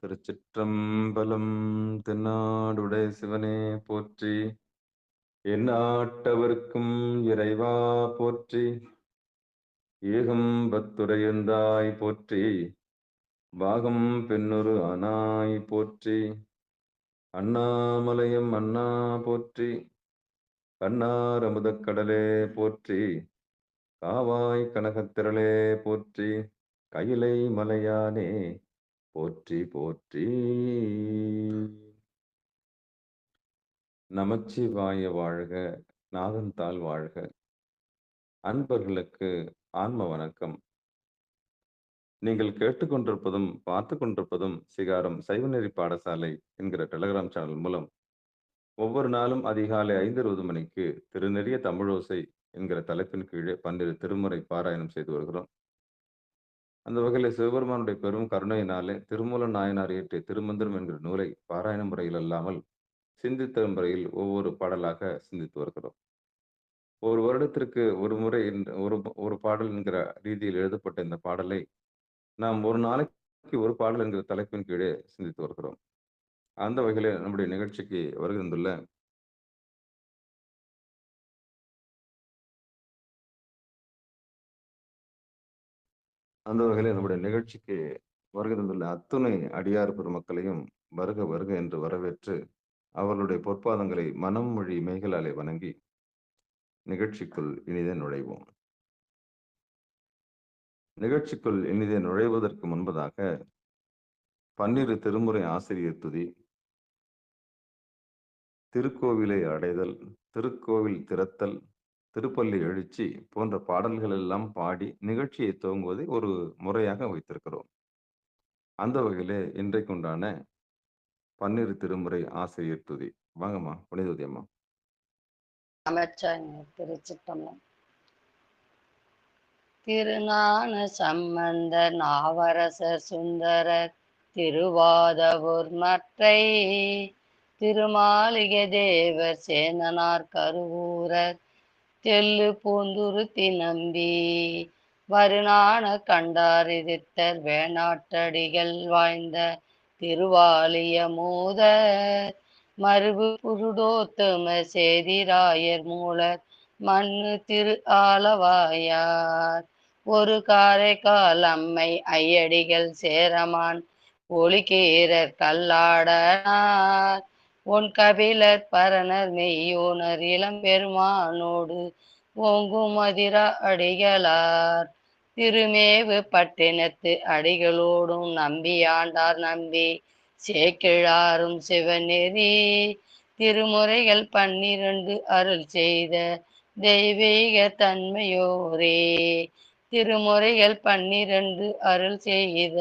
திருச்சிற்றம்பலம். தென்னாடுடைய சிவனே போற்றி. எந்நாட்டவர்க்கும் இறைவா போற்றி. ஏகம்பத்துரையந்தாய் போற்றி. பாகம் பெண்ணுரு ஆனாய் போற்றி. அண்ணாமலையம் அண்ணா போற்றி. கண்ணார் அமுதக் கடலே போற்றி. காவாய் கனகத்திரளே போற்றி. கையிலை மலையானே போற்றி போற்றி. நமச்சிவாய வாழ்க. நாதன்தாள் வாழ்க. அன்பர்களுக்கு ஆன்ம வணக்கம். நீங்கள் கேட்டுக்கொண்டிருப்பதும் பார்த்துக் கொண்டிருப்பதும் சிகாரம் சைவநெறி பாடசாலை என்கிற டெலகிராம் சேனல் மூலம் ஒவ்வொரு நாளும் அதிகாலை 5:20 மணிக்கு திருநெறிய தமிழோசை என்கிற தலைப்பின் கீழே 12 திருமுறை பாராயணம் செய்து வருகிறோம். அந்த வகையில் சிவபெருமானுடைய பெரும் கருணையினாலே திருமூல நாயனார் இயற்றிய திருமந்திரம் என்கிற நூலை பாராயண முறையில் அல்லாமல் சிந்தித்த முறையில் ஒவ்வொரு பாடலாக சிந்தித்து வருகிறோம். ஒரு வருடத்திற்கு ஒரு முறை ஒரு பாடல் என்கிற ரீதியில் எழுதப்பட்ட இந்த பாடலை நாம் ஒரு நாளைக்கு ஒரு பாடல் என்கிற தலைப்பின் கீழே சிந்தித்து வருகிறோம். அந்த வகையில நம்முடைய நிகழ்ச்சிக்கு வருகின்றுள்ள அத்துணை அடியார் பெருமக்களையும் வருக வருக என்று வரவேற்று அவர்களுடைய பொற்பாதங்களை மனம் மொழி மெய்களாலே வணங்கி நிகழ்ச்சிக்குள் இனிதே நுழைவோம். நிகழ்ச்சிக்குள் இனிதே நுழைவதற்கு முன்பதாக 12 திருமுறை ஆசிரியர் துதி, திருக்கோவிலை அடைதல், திருக்கோவில் திறத்தல், திருப்பள்ளி எழுச்சி போன்ற பாடல்கள் எல்லாம் பாடி நிகழ்ச்சியை துவங்குவதை ஒரு முறையாக வைத்திருக்கிறோம். அந்த வகையிலே இன்றைக்குண்டான 12 திருமுறை ஆசிரியர் துதி. வாங்கம்மா, புனிதவதி அம்மா. அமைச்சாங்க. திருச்சிற்றம்பலம். திருஞான சம்பந்தர் நாவரசர் சுந்தரர் திருவாதவூர் மற்றை திருமாளிகை தேவர் சேனனார் கருவூரர் தெல்லு பூந்துருத்தி நம்பி வருநான கண்டார் எதிர்த்தர் வேணாட்டடிகள் வாய்ந்த திருவாலிய மூதர் மருவு புருடோத்தம சேதிராயர் மூலர் மண்ணு திரு ஆலவாயார் ஒரு காரைக்கால் அம்மை ஐயடிகள் சேரமான் ஒளிக்கீரர் கல்லாடனார் ஒன் கபிலர் பரணர் மெய்யோனர் இளம்பெருமானோடு ஓங்கும் மதிரா அடிகளார் திருமேவு பட்டினத்து அடிகளோடும் நம்பியாண்டார் நம்பி சேக்கிழாரும் சிவநெறி திருமுறைகள் 12 அருள் செய்த தெய்வீக தன்மையோரே. திருமுறைகள் 12 அருள் செய்த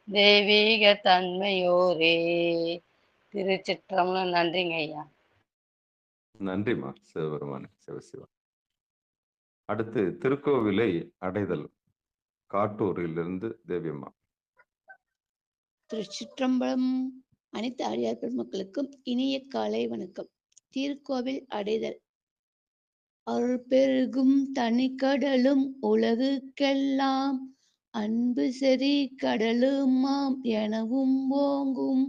தெய்வீக தன்மையோரே. திருச்சிற்றம்பலம். நன்றிங்க ஐயா. நன்றிம்மா. சிவபெருமானே, சிவசிவா. அடுத்து திருக்கோவிலை அடைதல், காட்டூரிலிருந்து தேவியம்மா. திருச்சிற்றம்பலம். அனைத்து அடியார் பெருமக்களுக்கும் இனிய காலை வணக்கம். திருக்கோவில் அடைதல். அருள் பெருகும் தனிக்கடலும் உலகுக்கெல்லாம் அன்பு செறி கடலுமாம் எனவும் ஓங்கும்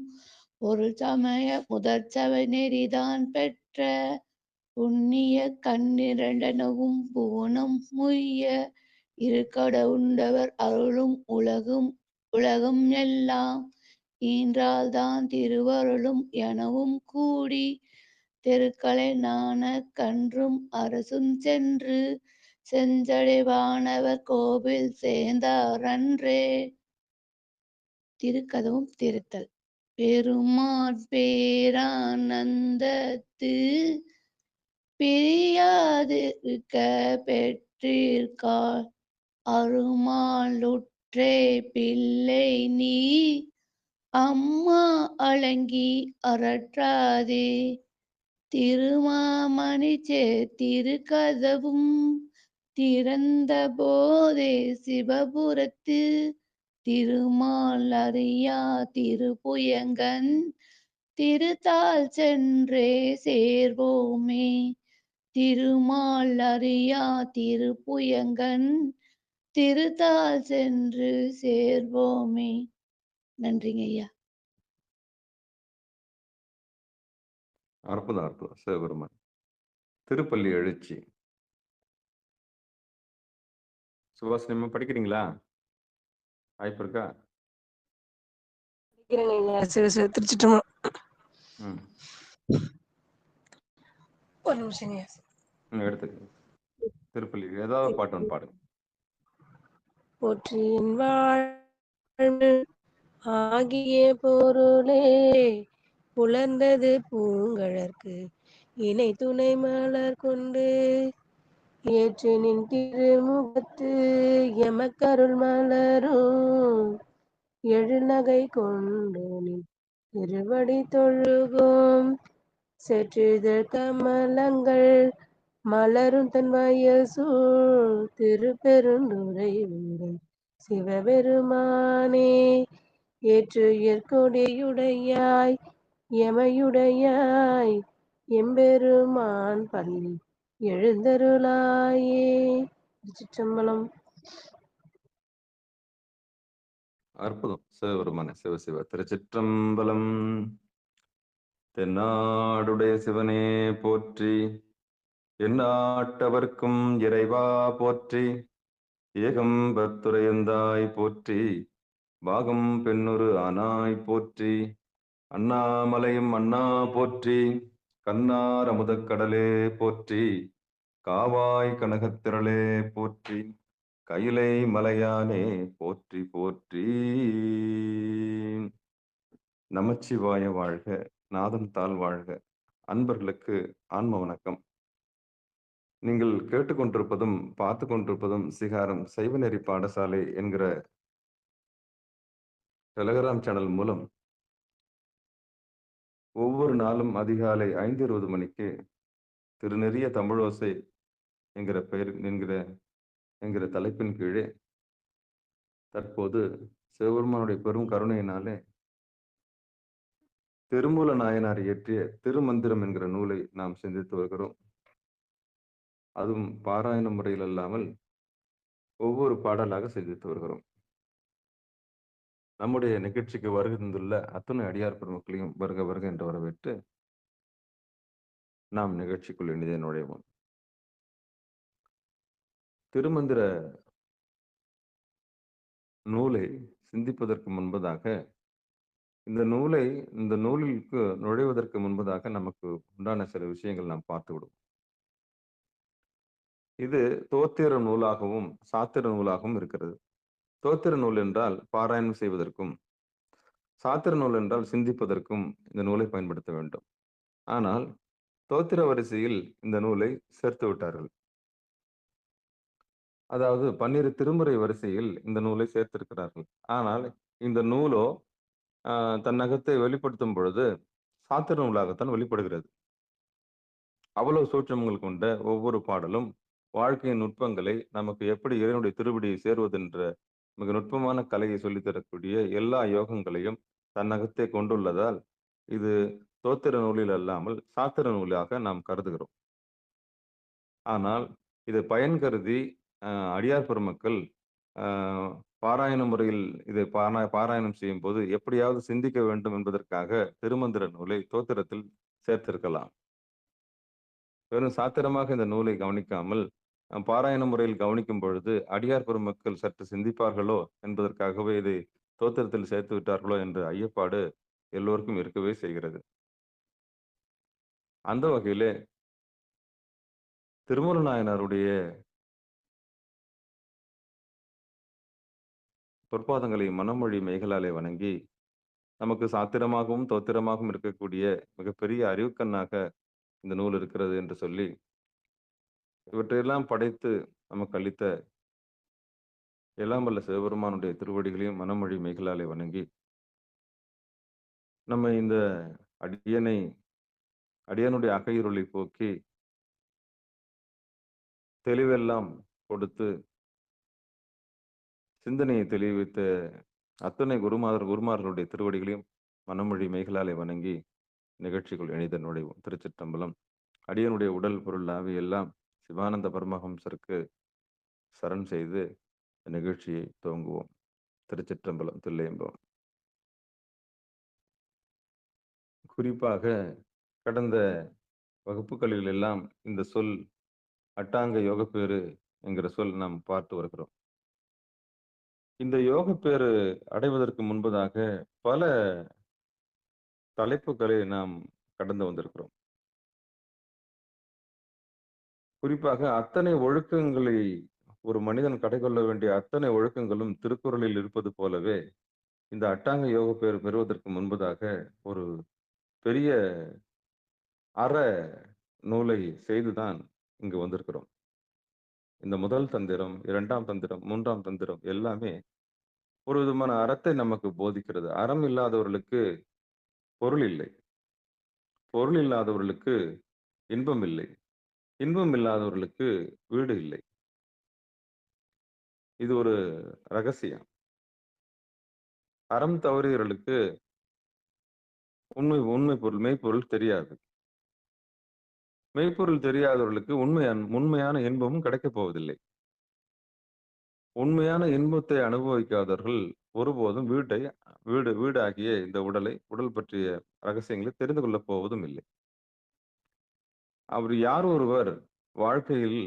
பொருள் சமய முதற் சபை நெறிதான் பெற்ற புண்ணிய கண்ணிரண்டனவும் புவனம் முய்ய இருக்கட உண்டவர் அருளும் உலகம் எல்லாம் ஈன்றால்தான் திருவருளும் எனவும் கூடி தெருக்களை நாண கன்றும் அரசும் சென்று செஞ்சடைவானவர் கோவில் சேர்ந்தாரன்றே. திருக்கதவும் திருத்தல். பெருமாற் பேரானந்தத்து பிரியாதிருக்க பெற்றிருக்காள் அருமாளுற்றே பிள்ளை நீ அம்மா அலங்கி அரற்றாதே. திருமாமணி திருக்கதவும் திறந்த போதே சிவபுரத்து திருமால் அறியா திருப்புயங்கன் திருத்தால் சென்றே சேர்வோமே. திருமால் அறியா திருப்புயங்கன் திருத்தால் சென்று சேர்வோமே. நன்றிங்க ஐயா. அற்புதம், அற்புதம். சிவபெருமான். திருப்பள்ளி எழுச்சி. சுபாஷினியமா படிக்கிறீங்களா? வாய்ப்பு இருக்கா? படிக்கிறேங்க ஐயா. சிவ சிவ திருச்சிட்டம்பலம். ம். ஒரு நிமிஷங்க ஐயா. எடுத்துக்கங்க. திருப்பள்ளி ஏதாவது பாட்டு ஒன்று பாடுங்க. போற்றியின் வாழ்வு ஆகிய பொருளே புலர்ந்தது பூங்கழற்கு இணை துணை மலர் கொண்டு ஏற்றினின் திருமுகத்து எமக்கருள் மலரும் எழுநகை கொண்டு நின் திருவடி தொழுகோம் செற்றிதழ் கமலங்கள் மலரும் தன் வயசூழ் திருப்பெருந்துறை வீரன் சிவபெருமானே ஏற்று கொடியுடையாய் எமையுடையாய் எம்பெருமான் பள்ளி எழுந்தருளாயே. திருச்சிற்றம்பலம். அற்புதம். சிவபெருமானே சிவ சிவ. திருச்சிற்றம்பலம். தென்னாடுடைய சிவனே போற்றி, எந்நாட்டவர்க்கும் இறைவா போற்றி, ஏகம்பத்துரையந்தாய் போற்றி, பாகம் பெண்ணுரு ஆனாய் போற்றி, அண்ணாமலையும் அண்ணா போற்றி, கண்ணார் அமுதக்கடலே போற்றி, காவாய் கனகத்திரளே போற்றி, கையிலை மலையானே போற்றி போற்றி. நமச்சிவாய வாழ்க, நாதன் தாழ் வாழ்க. அன்பர்களுக்கு ஆன்ம வணக்கம். நீங்கள் கேட்டுக்கொண்டிருப்பதும் பார்த்து கொண்டிருப்பதும் சிகாரம் சைவநெறி பாடசாலை என்கிற டெலகிராம் சேனல் மூலம் ஒவ்வொரு நாளும் அதிகாலை 5:20 மணிக்கு திருநெறிய தமிழோசை என்கிற பெயர் என்கிற தலைப்பின் கீழே தற்போது சிவபெருமானுடைய பெரும் கருணையினாலே திருமூல நாயனார் இயற்றிய திருமந்திரம் என்கிற நூலை நாம் சிந்தித்து வருகிறோம். அதுவும் பாராயண முறையில் அல்லாமல் ஒவ்வொரு பாடலாக சிந்தித்து வருகிறோம். நம்முடைய நிகழ்ச்சிக்கு வருகின்றுள்ள அத்துணை அடியார் பெருமக்களையும் வருக வருக என்று வரவேற்று நாம் நிகழ்ச்சிக்குள் இணைய நுழைவோம். திருமந்திர நூலை சிந்திப்பதற்கு முன்பதாக இந்த நூலிற்கு நுழைவதற்கு முன்பதாக நமக்கு உண்டான சில விஷயங்கள் நாம் பார்த்து விடுவோம். இது தோத்திர நூலாகவும் சாத்திர நூலாகவும் இருக்கிறது. தோத்திர நூல் என்றால் பாராயணம் செய்வதற்கும், சாத்திர நூல் என்றால் சிந்திப்பதற்கும் இந்த நூலை பயன்படுத்த வேண்டும். ஆனால் தோத்திர வரிசையில் இந்த நூலை சேர்த்து விட்டார்கள். அதாவது 12 திருமுறை வரிசையில் இந்த நூலை சேர்த்திருக்கிறார்கள். ஆனால் இந்த நூலோ தன்னகத்தை வெளிப்படுத்தும் பொழுது சாத்திர நூலாகத்தான் வெளிப்படுகிறது. அவ்வளவு சூட்சமங்கள் கொண்ட ஒவ்வொரு பாடலும் வாழ்க்கையின் நுட்பங்களை நமக்கு எப்படி இறைவனுடைய திருவடியை சேருவதென்ற மிக நுட்பமான கலையை சொல்லித் தரக்கூடிய எல்லா யோகங்களையும் தன்னகத்தை கொண்டுள்ளதால் இது தோத்திர நூலில் அல்லாமல் சாத்திர நூலாக நாம் கருதுகிறோம். ஆனால் இதை பயன் கருதி அடியார் பெருமக்கள் பாராயண முறையில் இதை பாராயணம் செய்யும் போது எப்படியாவது சிந்திக்க வேண்டும் என்பதற்காக திருமந்திர நூலை தோத்திரத்தில் சேர்த்திருக்கலாம். வெறும் சாத்திரமாக இந்த நூலை கவனிக்காமல் பாராயண முறையில் கவனிக்கும் பொழுது அடியார் பெருமக்கள் சற்று சிந்திப்பார்களோ என்பதற்காகவே இதை தோத்திரத்தில் சேர்த்து விட்டார்களோ என்ற ஐயப்பாடு எல்லோருக்கும் இருக்கவே செய்கிறது. அந்த வகையிலே திருமூல நாயனாருடைய பொற்பாதங்களை மனமொழி மெய்களாலே வணங்கி நமக்கு சாத்திரமாகவும் தோத்திரமாகவும் இருக்கக்கூடிய மிகப்பெரிய அறிவுக்கண்ணாக இந்த நூல் இருக்கிறது என்று சொல்லி இவற்றையெல்லாம் படைத்து நமக்கு அளித்த எல்லாம் வல்ல சிவபெருமானுடைய திருவடிகளையும் மனமொழி மெய்களாலே வணங்கி நம்ம இந்த அடியனுடைய அகையிருளை போக்கி தெளிவெல்லாம் கொடுத்து சிந்தனையை தெளிவித்த அத்தனை குருமார்களுடைய திருவடிகளையும் மனமொழி மெய்களாலே வணங்கி நிகழ்ச்சிக்குள் இணைந்த நுழைவோம். திருச்சிற்றம்பலம். அடியனுடைய உடல் பொருள் ஆவி எல்லாம் சிவானந்த பரமஹம்சருக்கு சரண் செய்து நிகழ்ச்சியை துவங்குவோம். திருச்சிற்றம்பலம். தில்லையம்பலம். குறிப்பாக கடந்த வகுப்புகளில் எல்லாம் இந்த சொல் அட்டாங்க யோகப்பேறு என்கிற சொல் நாம் பார்த்து வருகிறோம். இந்த யோகப்பேறு அடைவதற்கு முன்பதாக பல தலைப்புகளை நாம் கடந்து வந்திருக்கிறோம். குறிப்பாக அத்தனை ஒழுக்கங்களை ஒரு மனிதன் கடைக்கொள்ள வேண்டிய அத்தனை ஒழுக்கங்களும் திருக்குறளில் இருப்பது போலவே, இந்த அட்டாங்க யோகப்பேறு பெறுவதற்கு முன்பதாக ஒரு பெரிய அற நூலை செய்துதான் இங்கு வந்திருக்கிறோம். இந்த முதல் தந்திரம், 2ஆம் தந்திரம், 3ஆம் தந்திரம் எல்லாமே ஒரு விதமான அறத்தை நமக்கு போதிக்கிறது. அறம் இல்லாதவர்களுக்கு பொருள் இல்லை. பொருள் இல்லாதவர்களுக்கு இன்பம் இல்லை. இன்பம் இல்லாதவர்களுக்கு வீடு இல்லை. இது ஒரு ரகசியம். அறம் தவறியவர்களுக்கு உண்மை உண்மை பொருள், மெய்ப்பொருள் தெரியாது. மெய்ப்பொருள் தெரியாதவர்களுக்கு உண்மையான இன்பமும் கிடைக்கப் போவதில்லை. உண்மையான இன்பத்தை அனுபவிக்காதவர்கள் ஒருபோதும் வீடாகிய இந்த உடல் பற்றிய ரகசியங்களை தெரிந்து கொள்ளப் போவதும் இல்லை. அவர் யார் ஒருவர் வாழ்க்கையில்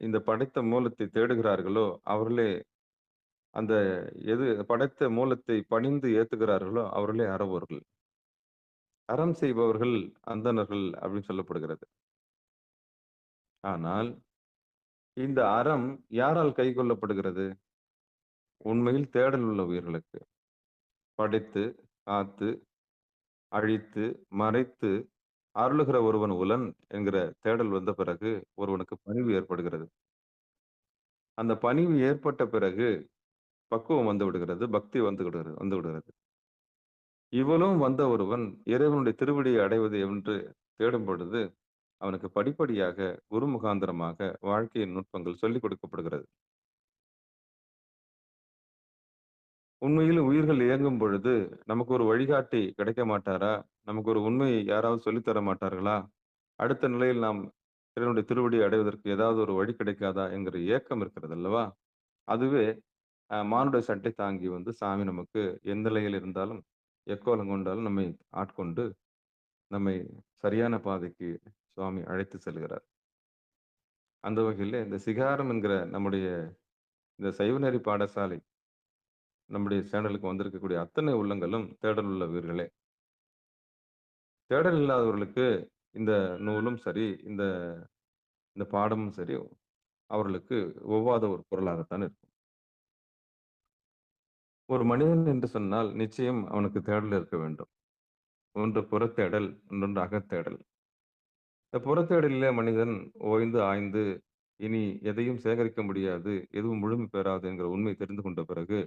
இந்த படைத்த மூலத்தை தேடுகிறார்களோ, அவர்களே அந்த படைத்த மூலத்தை பணிந்து ஏத்துகிறார்களோ, அவர்களே அறவோர்கள். அறம் செய்பவர்கள் அந்தணர்கள் அப்படின்னு சொல்லப்படுகிறது. ஆனால் இந்த அறம் யாரால் கைக்கொள்ளப்படுகிறது? உண்மையில் தேடல் உள்ள உயிர்களுக்கு. படைத்து, காத்து, அழித்து, மறைத்து அருளுகிற ஒருவன் உளன் என்கிற தேடல் வந்த பிறகு ஒருவனுக்கு பணிவு ஏற்படுகிறது. அந்த பணிவு ஏற்பட்ட பிறகு பக்குவம் வந்து விடுகிறது, பக்தி வந்து விடுகிறது. இவளும் வந்த ஒருவன் இறைவனுடைய திருவடியை அடைவது என்று தேடும் பொழுது அவனுக்கு படிப்படியாக குரு முகாந்திரமாக வாழ்க்கையின் நுட்பங்கள் சொல்லிக் கொடுக்கப்படுகிறது. உண்மையில் உயிர்கள் இயங்கும் பொழுது நமக்கு ஒரு வழிகாட்டி கிடைக்க மாட்டாரா? நமக்கு ஒரு உண்மையை யாராவது சொல்லித் தர மாட்டார்களா? அடுத்த நிலையில் நாம் இறைவனுடைய திருவடியை அடைவதற்கு ஏதாவது ஒரு வழி கிடைக்காதா என்கிற ஏக்கம் இருக்கிறது அல்லவா? அதுவே மானுட சட்டை தாங்கி வந்து சாமி நமக்கு எந்த நிலையில் இருந்தாலும், எக்கோலம் கொண்டாலும் நம்மை ஆட்கொண்டு, நம்மை சரியான பாதைக்கு சுவாமி அழைத்து செல்கிறார். அந்த வகையில இந்த சிகாரம் என்கிற நம்முடைய இந்த சைவநெறி பாடசாலை, நம்முடைய சேனலுக்கு வந்திருக்கக்கூடிய அத்தனை உள்ளங்களும் தேடல் உள்ள வீர்களே. தேடல் இல்லாதவர்களுக்கு இந்த நூலும் சரி, இந்த இந்த பாடமும் சரி, அவர்களுக்கு ஒவ்வாத ஒரு பொருளாகத்தான் இருக்கும். ஒரு மனிதன் என்று சொன்னால் நிச்சயம் அவனுக்கு தேடல் இருக்க வேண்டும். ஒன்று புறத்தேடல், இன்னொன்று அகத்தேடல். இந்த புறத்தேடலிலே மனிதன் ஓய்ந்து ஆய்ந்து இனி எதையும் சேகரிக்க முடியாது, எதுவும் முழுமை பெறாது என்கிற உண்மை தெரிந்து கொண்ட பிறகு,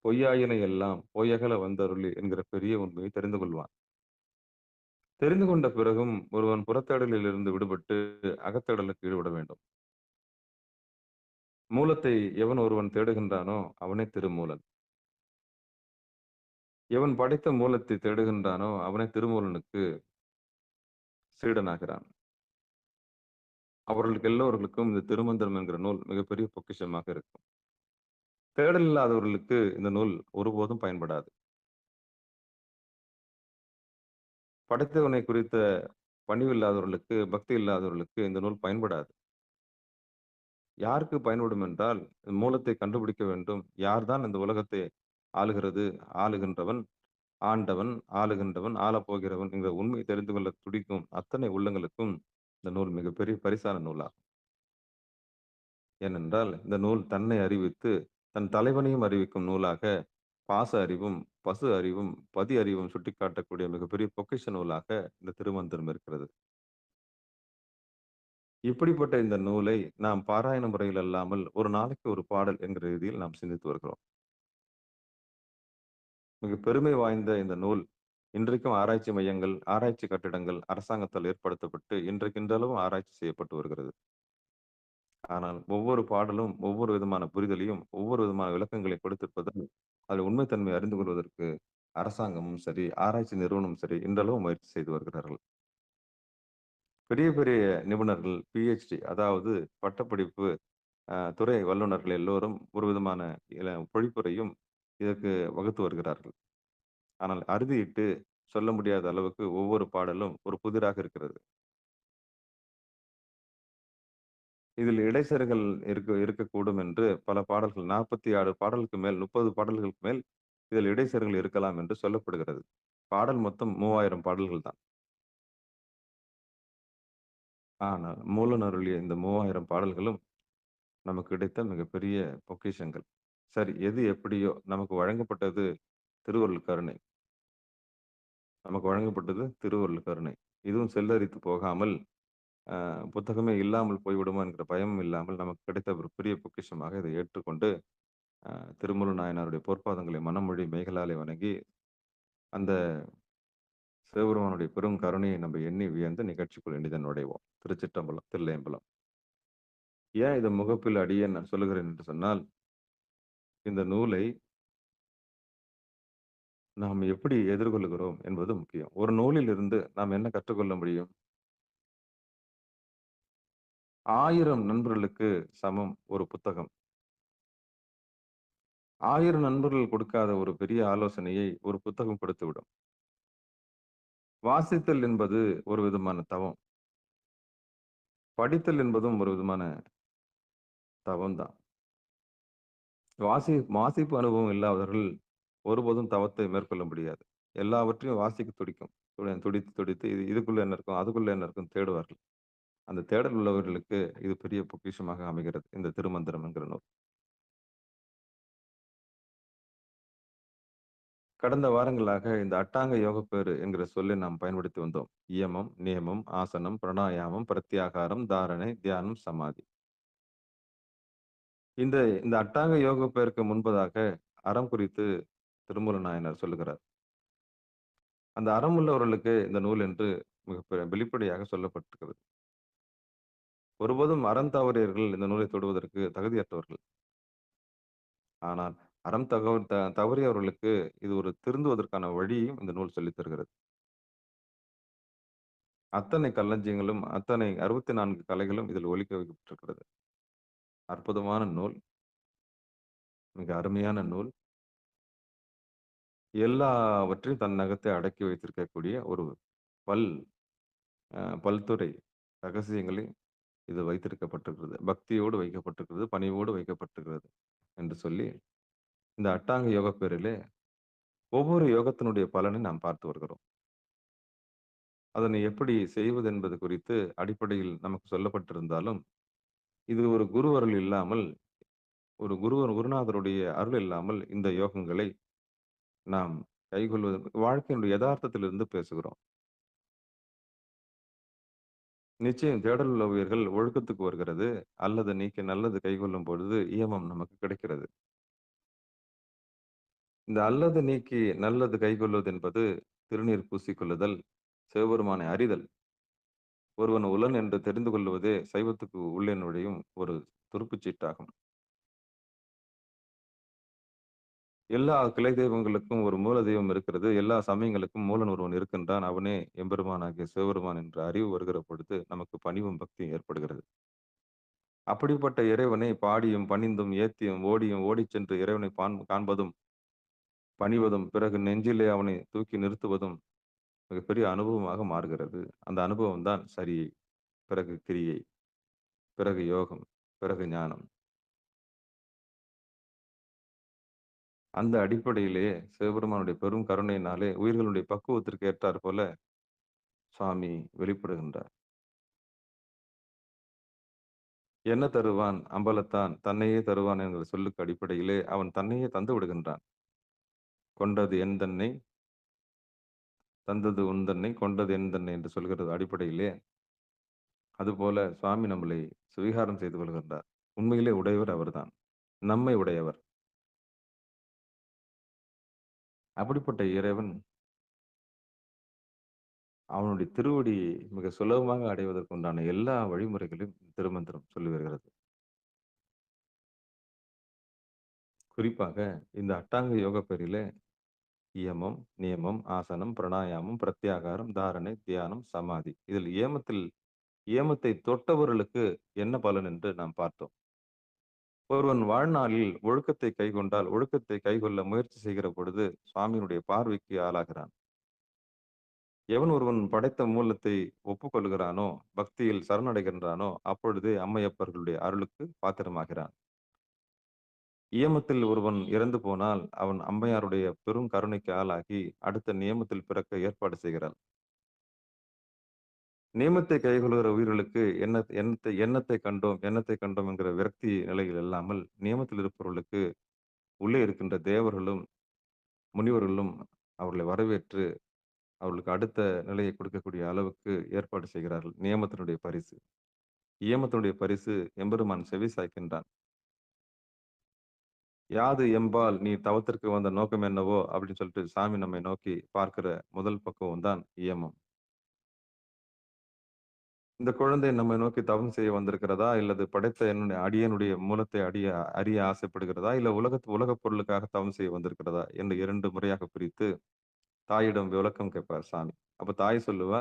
பொய்யாயின எல்லாம் பொய்யகல வந்தருளி என்கிற பெரிய உண்மையை தெரிந்து கொள்வான். தெரிந்து கொண்ட பிறகும் ஒருவன் புறத்தேடலில் இருந்து விடுபட்டு அகத்தேடலுக்கு ஈடுபட வேண்டும். மூலத்தை எவன் ஒருவன் தேடுகின்றானோ அவனே திருமூலன். எவன் படைத்த மூலத்தை தேடுகின்றானோ அவனே திருமூலனுக்கு சீடனாகிறான். அவர்களுக்கு எல்லோர்களுக்கும் இந்த திருமந்திரம் என்கிற நூல் மிகப்பெரிய பொக்கிஷமாக இருக்கும். தேடல் இல்லாதவர்களுக்கு இந்த நூல் ஒருபோதும் பயன்படாது. படைத்தவனை குறித்த பணிவு இல்லாதவர்களுக்கு, பக்தி இல்லாதவர்களுக்கு இந்த நூல் பயன்படாது. யாருக்கு பயன்படும் என்றால், மூலத்தை கண்டுபிடிக்க வேண்டும். யார்தான் இந்த உலகத்தை ஆளுகிறது, ஆளுகின்றவன், ஆண்டவன், ஆளுகின்றவன், ஆளப்போகிறவன் என்கிற உண்மையை தெரிந்து கொள்ள துடிக்கும் அத்தனை உள்ளங்களுக்கும் இந்த நூல் மிகப்பெரிய பரிசான நூலாகும். ஏனென்றால் இந்த நூல் தன்னை அறிவித்து, தன் தலைவனையும் அறிவிக்கும் நூலாக, பாச அறிவும், பசு அறிவும், பதி அறிவும் சுட்டிக்காட்டக்கூடிய மிகப்பெரிய பொக்கிஷ நூலாக இந்த திருமந்திரம் இருக்கிறது. இப்படிப்பட்ட இந்த நூலை நாம் பாராயண முறையில் அல்லாமல் ஒரு நாளைக்கு ஒரு பாடல் என்கிற ரீதியில் நாம் சிந்தித்து வருகிறோம். மிக பெருமை வாய்ந்த இந்த நூல் இன்றைக்கும் ஆராய்ச்சி மையங்கள், ஆராய்ச்சி கட்டிடங்கள் அரசாங்கத்தால் ஏற்படுத்தப்பட்டு இன்றைக்கின்றளவும் ஆராய்ச்சி செய்யப்பட்டு வருகிறது. ஆனால் ஒவ்வொரு பாடலும் ஒவ்வொரு விதமான புரிதலையும், ஒவ்வொரு விதமான விளக்கங்களை கொடுத்திருப்பதால் அதில் உண்மைத்தன்மை அறிந்து கொள்வதற்கு அரசாங்கமும் சரி, ஆராய்ச்சி நிறுவனமும் சரி இன்றளவும் முயற்சி செய்து வருகிறார்கள். பெரிய பெரிய நிபுணர்கள் PhD அதாவது பட்டப்படிப்பு துறை வல்லுநர்கள் எல்லோரும் ஒரு விதமான பொழிப்புரையும் இதற்கு வகுத்து வருகிறார்கள். ஆனால் அறுதியிட்டு சொல்ல முடியாத அளவுக்கு ஒவ்வொரு பாடலும் ஒரு புதிராக இருக்கிறது. இதில் இடைச்செருகல் இருக்கக்கூடும் என்று பல பாடல்கள் 46 பாடலுக்கு மேல் 30 பாடல்களுக்கு மேல் இதில் இடைச்செருகல் இருக்கலாம் என்று சொல்லப்படுகிறது. பாடல் மொத்தம் 3000 பாடல்கள் தான். ஆனால் மூலன் அருளிய இந்த 3000 பாடல்களும் நமக்கு கிடைத்த மிகப்பெரிய பொக்கிஷங்கள். சரி, எது எப்படியோ நமக்கு வழங்கப்பட்டது திருவருள் கருணை. நமக்கு வழங்கப்பட்டது திருவருள் கருணை. இதுவும் செல்லரித்து போகாமல் புத்தகமே இல்லாமல் போய்விடுமோ என்கிற பயமும் இல்லாமல் நமக்கு கிடைத்த ஒரு பெரிய பொக்கிஷமாக இதை ஏற்றுக்கொண்டு திருமூல நாயனாருடைய பொற்பாதங்களை மனமொழி மெய்களாலே வணங்கி அந்த சிவபெருமானுடைய பெரும் கருணையை நம்ம எண்ணி வியந்து நிகழ்ச்சிக்குள் இனிதன் நுழைவோம். திருச்சிற்றம்பலம், தில்லையம்பலம். ஏன் இதை முகப்பில் அடியேன் நான் சொல்லுகிறேன் என்று சொன்னால், இந்த நூலை நாம் எப்படி எதிர்கொள்கிறோம் என்பது முக்கியம். ஒரு நூலில் இருந்து நாம் என்ன கற்றுக்கொள்ள முடியும்? 1000 நண்பர்களுக்கு சமம் ஒரு புத்தகம். 1000 நண்பர்கள் கொடுக்காத ஒரு பெரிய ஆலோசனையை ஒரு புத்தகம் கொடுத்துவிடும். வாசித்தல் என்பது ஒரு விதமான தவம். படித்தல் என்பதும் ஒரு விதமான தவம் தான். வாசிப்பு அனுபவம் இல்லாதவர்கள் ஒருபோதும் தவத்தை மேற்கொள்ள முடியாது. எல்லாவற்றையும் வாசிக்க துடித்து துடித்து இதுக்குள்ள என்ன இருக்கும், அதுக்குள்ள என்ன இருக்கும் தேடுவார்கள். அந்த தேடல் உள்ளவர்களுக்கு இது பெரிய பொக்கிஷமாக அமைகிறது இந்த திருமந்திரம் என்கிற நூல். கடந்த வாரங்களாக இந்த அட்டாங்க யோகப்பேறு என்கிற சொல்லை நாம் பயன்படுத்தி வந்தோம். இயமம், நியமம், ஆசனம், பிராணாயாமம், பிரத்யாகாரம், தாரணை, தியானம், சமாதி. இந்த இந்த அட்டாங்க யோகப்பேருக்கு முன்பதாக அறம் குறித்து திருமூல நாயனார் சொல்லுகிறார். அந்த அறம் உள்ளவர்களுக்கு இந்த நூல் என்று மிக வெளிப்படையாக சொல்லப்பட்டிருக்கிறது. ஒருபோதும் அறம் தவறியவர்கள் இந்த நூலை தொடுவதற்கு தகுதியற்றவர்கள். ஆனால் அறம் தவறியவர்களுக்கு இது ஒரு திருந்துவதற்கான வழியையும் இந்த நூல் சொல்லித் தருகிறது. அத்தனை களஞ்சியங்களும், அத்தனை 64 கலைகளும் இதில் ஒலிக்க வைக்கப்பட்டிருக்கிறது. அற்புதமான நூல், மிக அருமையான நூல். எல்லாவற்றையும் தன் நகத்தை அடக்கி வைத்திருக்கக்கூடிய ஒரு பல்துறை ரகசியங்களை இது வைத்திருக்கப்பட்டிருக்கிறது. பக்தியோடு வைக்கப்பட்டிருக்கிறது, பணிவோடு வைக்கப்பட்டிருக்கிறது என்று சொல்லி இந்த அட்டாங்க யோக பேரிலே ஒவ்வொரு யோகத்தினுடைய பலனை நாம் பார்த்து வருகிறோம். அதனை எப்படி செய்வது என்பது குறித்து அடிப்படையில் நமக்கு சொல்லப்பட்டிருந்தாலும், இது ஒரு குரு அருள் இல்லாமல், ஒரு குருநாதருடைய அருள் இல்லாமல் இந்த யோகங்களை நாம் கைக்கொள்வது வாழ்க்கையினுடைய யதார்த்தத்திலிருந்து பேசுகிறோம். நிச்சயம் தேடல் உள்ள உயிர்கள் ஒழுக்கத்துக்கு வருகிறது, அல்லது நீக்கி நல்லது கைக்கொள்ளும் பொழுது இயமம் நமக்கு கிடைக்கிறது. இந்த அல்லது நீக்கி நல்லது கைக்கொள்வது என்பது திருநீர் பூசிக்கொள்ளுதல், சிவபெருமானை அறிதல். ஒருவன் உளன் என்று தெரிந்து கொள்வதே சைவத்துக்கு உள்ளே நுழையும் ஒரு துருப்புச் சீட்டாகும். எல்லா கிளை தெய்வங்களுக்கும் ஒரு மூல தெய்வம் இருக்கிறது. எல்லா சமயங்களுக்கும் மூலன் ஒருவன் இருக்கின்றான். அவனே எம்பெருமானாகிய சிவபெருமான் என்ற அறிவு வருகிற பொழுது நமக்கு பணிவும் பக்தியும் ஏற்படுகிறது. அப்படிப்பட்ட இறைவனை பாடியும் பணிந்தும் ஏத்தியும் ஓடியும் ஓடிச் சென்று இறைவனை காண்பதும் பணிவதும் பிறகு நெஞ்சிலே அவனை தூக்கி நிறுத்துவதும் மிகப்பெரிய அனுபவமாக மாறுகிறது. அந்த அனுபவம் தான் சரியை, பிறகு கிரியை, பிறகு யோகம், பிறகு ஞானம். அந்த அடிப்படையிலே சிவபெருமானுடைய பெரும் கருணையினாலே உயிர்களுடைய பக்குவத்திற்கு ஏற்றாற் போல சுவாமி வெளிப்படுகின்றார். என்ன தருவான் அம்பலத்தான் தன்னையே தருவான் என்கிற சொல்லுக்கு அடிப்படையிலே அவன் தன்னையே தந்து விடுகின்றான். கொண்டது என் தன்னை, தந்தது உன் தன்னை, கொண்டது என் தன்னை என்று சொல்கிறது அடிப்படையிலே அதுபோல சுவாமி நம்மளை சுவீகாரம் செய்து கொள்கின்றார். உண்மையிலே உடையவர் அவர்தான், நம்மை உடையவர். அப்படிப்பட்ட இறைவன் அவனுடைய திருவடியை மிக சுலபமாக அடைவதற்கு உண்டான எல்லா வழிமுறைகளையும் திருமந்திரம் சொல்லி வருகிறது. குறிப்பாக இந்த அட்டாங்க யோக பேரிலே இயமம், நியமம், ஆசனம், பிராணாயாமம், பிரத்யாகாரம், தாரணை, தியானம், சமாதி. இதில் ஏமத்தை தொட்டவர்களுக்கு என்ன பலன் என்று நாம் பார்த்தோம். ஒருவன் வாழ்நாளில் ஒழுக்கத்தை கைக்கொண்டால், ஒழுக்கத்தை கைக்கொள்ள முயற்சி செய்கிற பொழுது சுவாமியினுடைய பார்வைக்கு ஆளாகிறான். எவன் ஒருவன் படைத்த மூலத்தை ஒப்புக்கொள்கிறானோ, பக்தியில் சரணடைகின்றானோ, அப்பொழுதே அம்மையப்பர்களுடைய அருளுக்கு பாத்திரமாகிறான். இயமத்தில் ஒருவன் இறந்து போனால், அவன் அம்மையாருடைய பெரும் கருணைக்கு ஆளாகி, அடுத்த நியமத்தில் பிறக்க ஏற்பாடு செய்கிறாள். நியமத்தை கைக்கொள்கிற உயிர்களுக்கு எண்ணத்தை கண்டோம் என்கிற விரக்தி நிலையில் இல்லாமல், நியமத்தில் இருப்பவர்களுக்கு உள்ளே இருக்கின்ற தேவர்களும், முனிவர்களும் அவர்களை வரவேற்று, அவர்களுக்கு அடுத்த நிலையை கொடுக்கக்கூடிய அளவுக்கு ஏற்பாடு செய்கிறார்கள். நியமத்தினுடைய பரிசு. இயமத்தினுடைய பரிசு எம்பெருமான் செவி சாய்க்கின்றான். யாது எம்பால் நீ தவத்திற்கு வந்த நோக்கம் என்னவோ அப்படின்னு சொல்லிட்டு சாமி நம்மை நோக்கி பார்க்கிற முதல் பக்குவம் தான் இயமம். இந்த குழந்தை நம்மை நோக்கி தவம் செய்ய வந்திருக்கிறதா, இல்லது படைத்த என்னுடைய அடியனுடைய மூலத்தை அறிய ஆசைப்படுகிறதா, இல்ல உலகப் பொருளுக்காக தவம் செய்ய வந்திருக்கிறதா என்று 2 முறையாக பிரித்து தாயிடம் விளக்கம் கேட்பார் சாமி. அப்ப தாய் சொல்லுவா,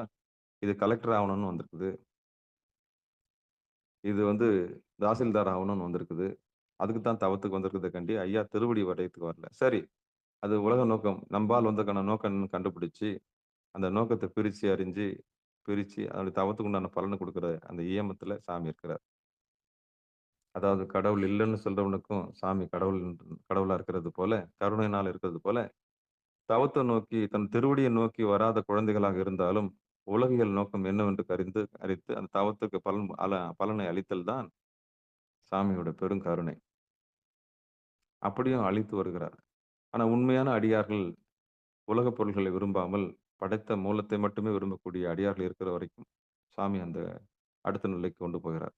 இது கலெக்டர் ஆகணும்னு வந்திருக்குது, இது தாசில்தார் ஆகணும்னு வந்திருக்குது, அதுக்கு தான் தவத்துக்கு வந்திருக்கிறத கண்டி ஐயா திருவடி வரையத்துக்கு வரல. சரி, அது உலக நோக்கம். நம்பால் வந்ததுக்கான நோக்கம் கண்டுபிடிச்சு, அந்த நோக்கத்தை பிரிச்சு அதனுடைய தவத்துக்கு உண்டான பலனை கொடுக்கிற அந்த இயமத்துல சாமி இருக்கிறார். அதாவது கடவுள் இல்லைன்னு சொல்றவனுக்கும் சாமி கடவுளா இருக்கிறது போல, கருணையினால் இருக்கிறது போல, தவத்தை நோக்கி தன் திருவடியை நோக்கி வராத குழந்தைகளாக இருந்தாலும் உலகியல் நோக்கம் என்னவென்று அறித்து அந்த தவத்துக்கு பலனை அளித்தல் தான் சாமியோட பெருங்கருணை. அப்படியும் அளித்து வருகிறார். ஆனா உண்மையான அடியார்கள் உலகப் பொருள்களை விரும்பாமல் படைத்த மூலத்தை மட்டுமே விரும்பக்கூடிய அடியார்கள் இருக்கிற வரைக்கும் சாமி அந்த அடுத்த நிலைக்கு கொண்டு போகிறார்.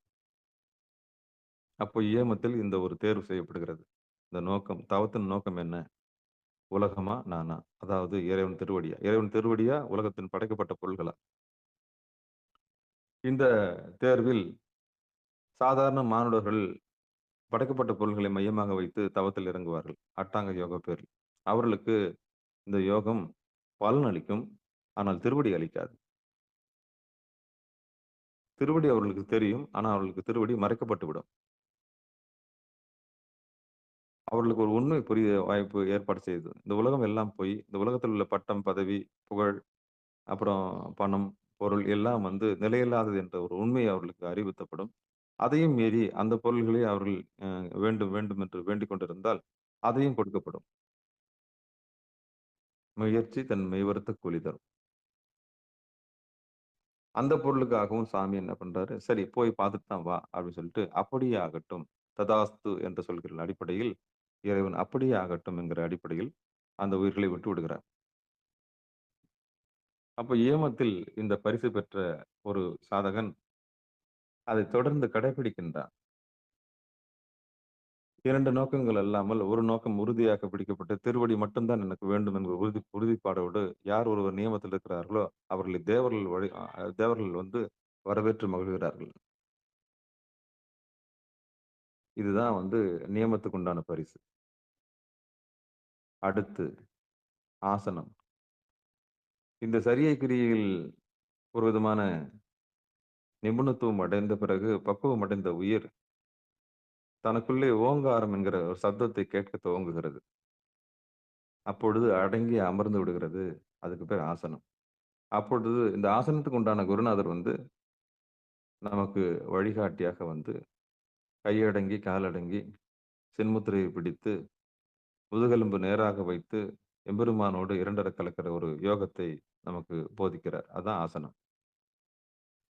அப்போ இயமத்தில் இந்த ஒரு தேர்வு செய்யப்படுகிறது. இந்த நோக்கம், தவத்தின் நோக்கம் என்ன? உலகமா நானா? அதாவது இறைவன் திருவடியா உலகத்தின் படைக்கப்பட்ட பொருள்களா? இந்த தேர்வில் சாதாரண மானுடர்கள் படைக்கப்பட்ட பொருள்களை மையமாக வைத்து தவத்தில் இறங்குவார்கள். அட்டாங்க யோக பேரில். அவர்களுக்கு இந்த யோகம் பலன் அளிக்கும், ஆனால் திருவடி அளிக்காது. திருவடி அவர்களுக்கு தெரியும், ஆனால் அவர்களுக்கு திருவடி மறைக்கப்பட்டு விடும். அவர்களுக்கு ஒரு உண்மை புரிய வாய்ப்பு ஏற்பாடு செய்யுது. இந்த உலகம் எல்லாம் போய், இந்த உலகத்தில் உள்ள பட்டம், பதவி, புகழ், அப்புறம் பணம், பொருள் எல்லாம் நிலையில்லாதது என்ற ஒரு உண்மை அவர்களுக்கு அறிவுறுத்தப்படும். அதையும் மீறி அந்த பொருள்களை அவர்கள் வேண்டும் வேண்டும் என்று வேண்டிக் கொண்டிருந்தால் அதையும் கொடுக்கப்படும். முயற்சி தன் மெய்வருத்த கூலி தரும். அந்த பொருளுக்காகவும் சாமி என்ன பண்றாரு, சரி போய் பார்த்துட்டு தான் வா அப்படின்னு சொல்லிட்டு, அப்படியே ஆகட்டும் ததாஸ்து என்று சொல்கிற அடிப்படையில் இறைவன் அப்படியே ஆகட்டும் என்கிற அடிப்படையில் அந்த உயிர்களை விட்டு விடுகிறார். அப்ப ஏமத்தில் இந்த பரிசு பெற்ற ஒரு சாதகன் அதை தொடர்ந்து கடைபிடிக்கின்றான். 2 நோக்கங்கள் அல்லாமல் ஒரு நோக்கம் உறுதியாக பிடிக்கப்பட்டு திருவடி மட்டும்தான் எனக்கு வேண்டும் என்கிற உறுதிப்பாடோடு யார் ஒருவர் நியமத்தில் இருக்கிறார்களோ அவர்களை தேவர்கள் வரவேற்று மகிழ்கிறார்கள். இதுதான் நியமத்துக்கு உண்டான பரிசு. அடுத்து ஆசனம். இந்த சரியை கிரியில் ஒரு விதமான நிபுணத்துவம் அடைந்த பிறகு பக்குவம் அடைந்த உயிர் தனக்குள்ளே ஓங்காரம் என்கிற ஒரு சப்தத்தை கேட்க துவங்குகிறது. அப்பொழுது அடங்கி அமர்ந்து விடுகிறது. அதுக்கு பேர் ஆசனம். அப்பொழுது இந்த ஆசனத்துக்கு உண்டான குருநாதர் நமக்கு வழிகாட்டியாக கையடங்கி காலடங்கி சின்முத்திரையை பிடித்து முதுகெலும்பு நேராக வைத்து எம்பெருமானோடு இரண்டர கலக்கிற ஒரு யோகத்தை நமக்கு போதிக்கிறார். அதான் ஆசனம்.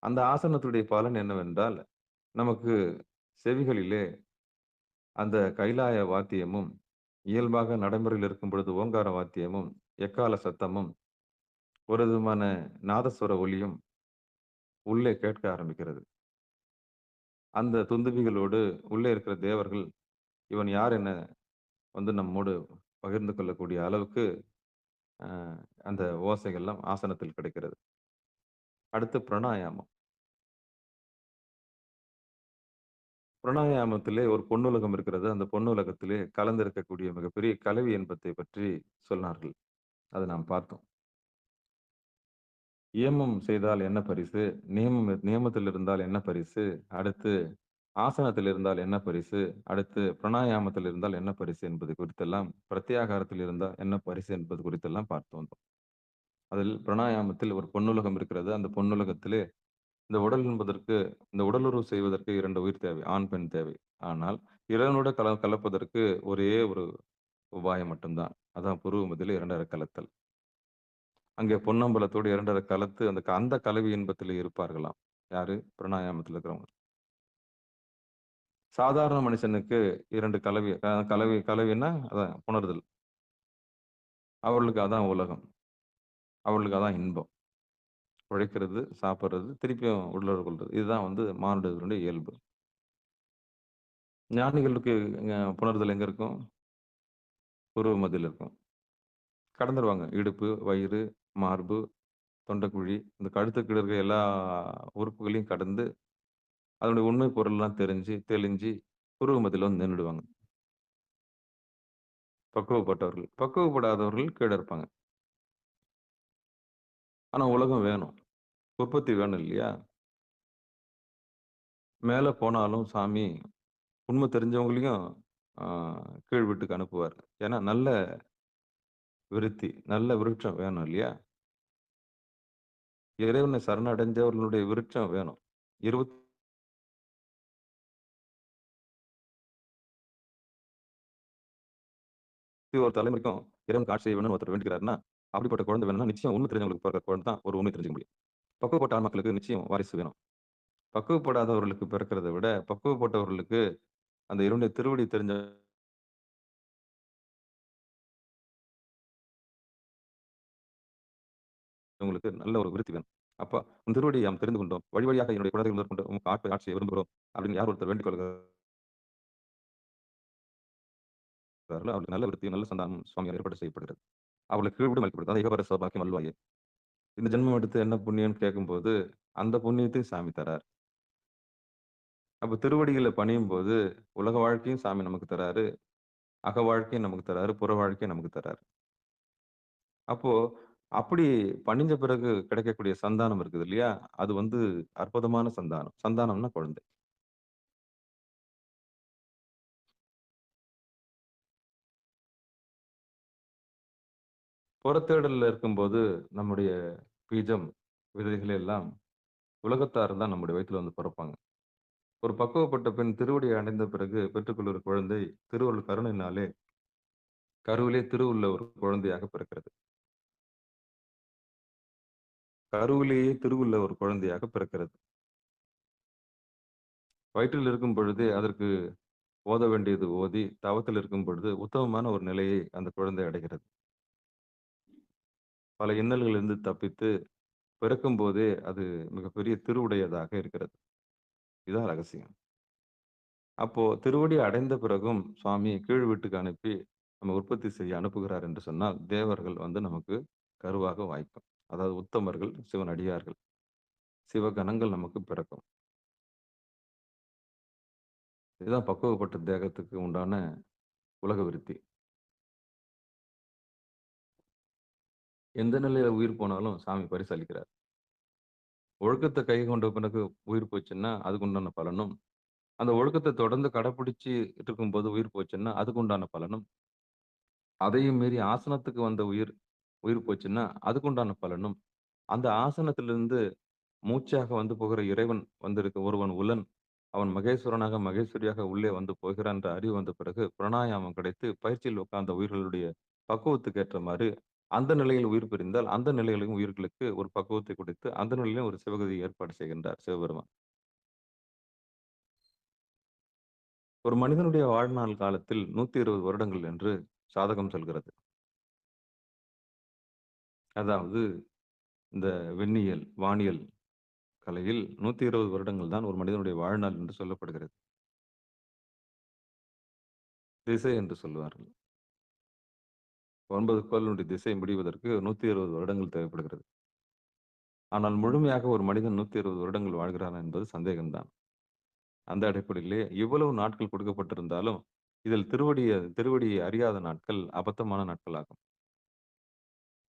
அந்த ஆசனத்துடைய பலன் என்னவென்றால், நமக்கு செவிகளிலே அந்த கைலாய வாத்தியமும், இயல்பாக நடைமுறையில் இருக்கும் பொழுது ஓங்கார வாத்தியமும், எக்கால சத்தமும், ஒரு விதமான நாதஸ்வர ஒலியும் உள்ளே கேட்க ஆரம்பிக்கிறது. அந்த துந்துபிகளோடு உள்ளே இருக்கிற தேவர்கள், இவன் யார் என நம்மோடு பகிர்ந்து கொள்ளக்கூடிய அளவுக்கு அந்த ஓசைகள்லாம் ஆசனத்தில் கிடைக்கிறது. அடுத்து பிராணாயாமம். பிராணாயாமத்திலே ஒரு பொன்னுலகம் இருக்கிறது. அந்த பொன்னுலகத்திலே கலந்திருக்கக்கூடிய மிகப்பெரிய கலவி இன்பத்தை பற்றி சொன்னார்கள். அதை நாம் பார்த்தோம். இயமம் செய்தால் என்ன பரிசு, நியமத்தில் இருந்தால் என்ன பரிசு, அடுத்து ஆசனத்தில் இருந்தால் என்ன பரிசு, அடுத்து பிராணாயாமத்தில் இருந்தால் என்ன பரிசு என்பது குறித்தெல்லாம், பிரத்யாகாரத்தில் இருந்தால் என்ன பரிசு என்பது குறித்தெல்லாம் பார்த்து வந்தோம். அதில் பிராணாயாமத்தில் ஒரு பொன்னுலகம் இருக்கிறது. அந்த பொன்னுலகத்திலே இந்த உடல் என்பதற்கு இந்த உடலுறவு செய்வதற்கு 2 உயிர் தேவை. ஆண், பெண் தேவை. ஆனால் இறைவனோடு கலப்பதற்கு ஒரே ஒரு உபாயம் மட்டும் தான். அதான் புருவ மத்தியிலே 2 கலத்தல். அங்கே பொன்னம்பலத்தோடு 2 கலத்து அந்த கலவி இன்பத்திலே இருப்பார்களாம். யாரு? பிராணாயாமத்தில இருக்கிறவங்க. சாதாரண மனுஷனுக்கு 2 கலவி கலவின்னா அதான் புணர்தல். அவர்களுக்கு அதான் உலகம். அவர்களுக்கு அதான் இன்பம். உழைக்கிறது, சாப்பிடுறது, திருப்பியும் உள்ளுறவு கொள்றது. இதுதான் மானுடர்களுடைய இயல்பு. ஞானிகளுக்கு புணர்தல் எங்க இருக்கும்? புருவ மத்தியில இருக்கும். கடந்துருவாங்க. இடுப்பு, வயிறு, மார்பு, தொண்டைக்குழி, இந்த கழுத்துக்கு கீழ இருக்க எல்லா உறுப்புகளையும் கடந்து, அதனுடைய உண்மை பொருள்லாம் தெளிஞ்சு புருவ மத்தியில வந்து நின்னுடுவாங்க. பக்குவப்பட்டவர்கள். பக்குவப்படாதவர்கள் கீழ இருப்பாங்க. ஆனா உலகம் வேணும். உற்பத்தி வேணும் இல்லையா? மேல போனாலும் சாமி உண்மை தெரிஞ்சவங்களையும் ஆ கீழ் வீட்டுக்கு அனுப்புவார். ஏன்னா நல்ல விருத்தி, நல்ல விருட்சம் வேணும் இல்லையா? இறைவனை சரணடைஞ்சவர்களுடைய விருட்சம் வேணும். 21 தலைமுறைக்கும் இறைவனுக்கு ஆட்சி செய்ய வேணும்னு ஒருத்தர் வேண்டிக்கிறாருன்னா, அப்படிப்பட்ட குழந்தை வேணும்னா நிச்சயம் உண்மை தெரிஞ்சவங்களுக்கு பிறக்கிற குழந்தை தான் ஒரு உண்மை தெரிஞ்சுக்க முடியும். பக்குவப்பட்ட ஆன்மாக்களுக்கு நிச்சயம் வாரிசு வேணும். பக்குவப்படாதவர்களுக்கு பிறக்கிறத விட, பக்குவப்பட்டவர்களுக்கு அந்த இறைவனுடைய திருவடி தெரிஞ்சவங்களுக்கு நல்ல ஒரு விருத்தி வேணும். அப்ப உன் திருவடியை யாம் தெரிந்து கொண்டோம். வழி வழியாக என்னுடைய குழந்தைகள் முதற்கொண்டு உமக்கு ஆட்சியை விரும்புகிறோம். அப்படின்னு யார் ஒருத்தர் வேண்டிக் கொள்கிறார்களோ, அவர்களுக்கு நல்ல விருத்தி, நல்ல சந்தானம் சுவாமியார் ஏற்பாடு செய்யப்படுகிறது. அவர்களுக்கு கீழ்விடும் அளிக்கப்படுது. அதான் இகபர சௌபாக்கியம் அல்வாயே. இந்த ஜென்மம் எடுத்து என்ன புண்ணியம்னு கேட்கும்போது, அந்த புண்ணியத்தையும் சாமி தரார். அப்ப திருவடிகள பணியும்போது, உலக வாழ்க்கையும் சாமி நமக்கு தராரு. அக வாழ்க்கையும் நமக்கு தராரு. புற வாழ்க்கையும் நமக்கு தராரு. அப்போ அப்படி பணிஞ்ச பிறகு கிடைக்கக்கூடிய சந்தானம் இருக்குது இல்லையா? அது அற்புதமான சந்தானம். சந்தானம்னா குழந்தை. புறத்தேடல்ல இருக்கும்போது, நம்முடைய பீஜம், விதைகள் எல்லாம் உலகத்தார் தான் நம்முடைய வயித்துல வந்து பொறப்பாங்க. ஒரு பக்குவப்பட்ட பெண் திருவடியை அடைந்த பிறகு பெற்றுக்கொள்ளுற குழந்தை, திருவருள் கருணையினாலே கருவிலே திருவுள்ள ஒரு குழந்தையாக பிறக்கிறது. கருவிலேயே திருவுள்ள ஒரு குழந்தையாக பிறக்கிறது. வயிற்றில் இருக்கும் பொழுதே அதற்கு ஓத வேண்டியது ஓதி, தவத்தில் இருக்கும் பொழுது உத்தமமான ஒரு நிலையை அந்த குழந்தை அடைகிறது. பல இன்னல்களிலிருந்து தப்பித்து பிறக்கும்போதே அது மிகப்பெரிய திருவுடையதாக இருக்கிறது. இதான் ரகசியம். அப்போ திருவடி அடைந்த பிறகும் சுவாமி கீழ் வீட்டுக்கு அனுப்பி நம்ம உற்பத்தி செய்ய அனுப்புகிறார் என்று சொன்னால், தேவர்கள் நமக்கு கருவாக வாய்க்கும். அதாவது உத்தமர்கள், சிவனடியார்கள், சிவகணங்கள் நமக்கு பிறக்கும். இதுதான் பக்குவப்பட்ட தேகத்துக்கு உண்டான உலக விருத்தி. எந்த நிலையில உயிர் போனாலும் சாமி பரிசளிக்கிறார். ஒழுக்கத்த கை கொண்ட பிறகு உயிர் போச்சுன்னா, அதுக்கு உண்டான பலனும், அந்த ஒழுக்கத்த தொடர்ந்து கடைப்பிடிச்சு இருக்கும்போது உயிர் போச்சுன்னா, அதுக்கு உண்டான பலனும், அதையும் மீறி ஆசனத்துக்கு வந்த உயிர் உயிர் போச்சுன்னா, அதுக்கு உண்டான பலனும், அந்த ஆசனத்திலிருந்து மூச்சாக வந்து போகிற இறைவன் வந்திருக்க ஒருவன் உளன். அவன் மகேஸ்வரனாக, மகேஸ்வரியாக உள்ளே வந்து போகிறான் என்ற அறிவு வந்த பிறகு, பிராணாயாமம் கிடைத்து பயிற்சியில் உட்கார்ந்த உயிர்களுடைய பக்குவத்துக்கு ஏற்றமாறு, அந்த நிலையில் உயிர் பிரிந்தால், அந்த நிலையிலும் உயிர்களுக்கு ஒரு பக்குவத்தை கொடுத்து, அந்த நிலையிலும் ஒரு சிவகதியை ஏற்பாடு செய்கின்றார் சிவபெருமான். ஒரு மனிதனுடைய வாழ்நாள் காலத்தில் 120 வருடங்கள் என்று சாதகம் சொல்கிறது. அதாவது இந்த வெண்ணியல், வானியல் கலையில் 120 வருடங்கள் தான் ஒரு மனிதனுடைய வாழ்நாள் என்று சொல்லப்படுகிறது. திசை என்று சொல்லுவார்கள். 9 கோளினுடைய திசை முடிவதற்கு 120 வருடங்கள் தேவைப்படுகிறது. ஆனால் முழுமையாக ஒரு மனிதன் 120 வருடங்கள் வாழ்கிறான் என்பது சந்தேகம்தான். அந்த அடிப்படையிலே இவ்வளவு நாட்கள் கொடுக்கப்பட்டிருந்தாலும், இதில் திருவடியை அறியாத நாட்கள் அபத்தமான நாட்கள் ஆகும்.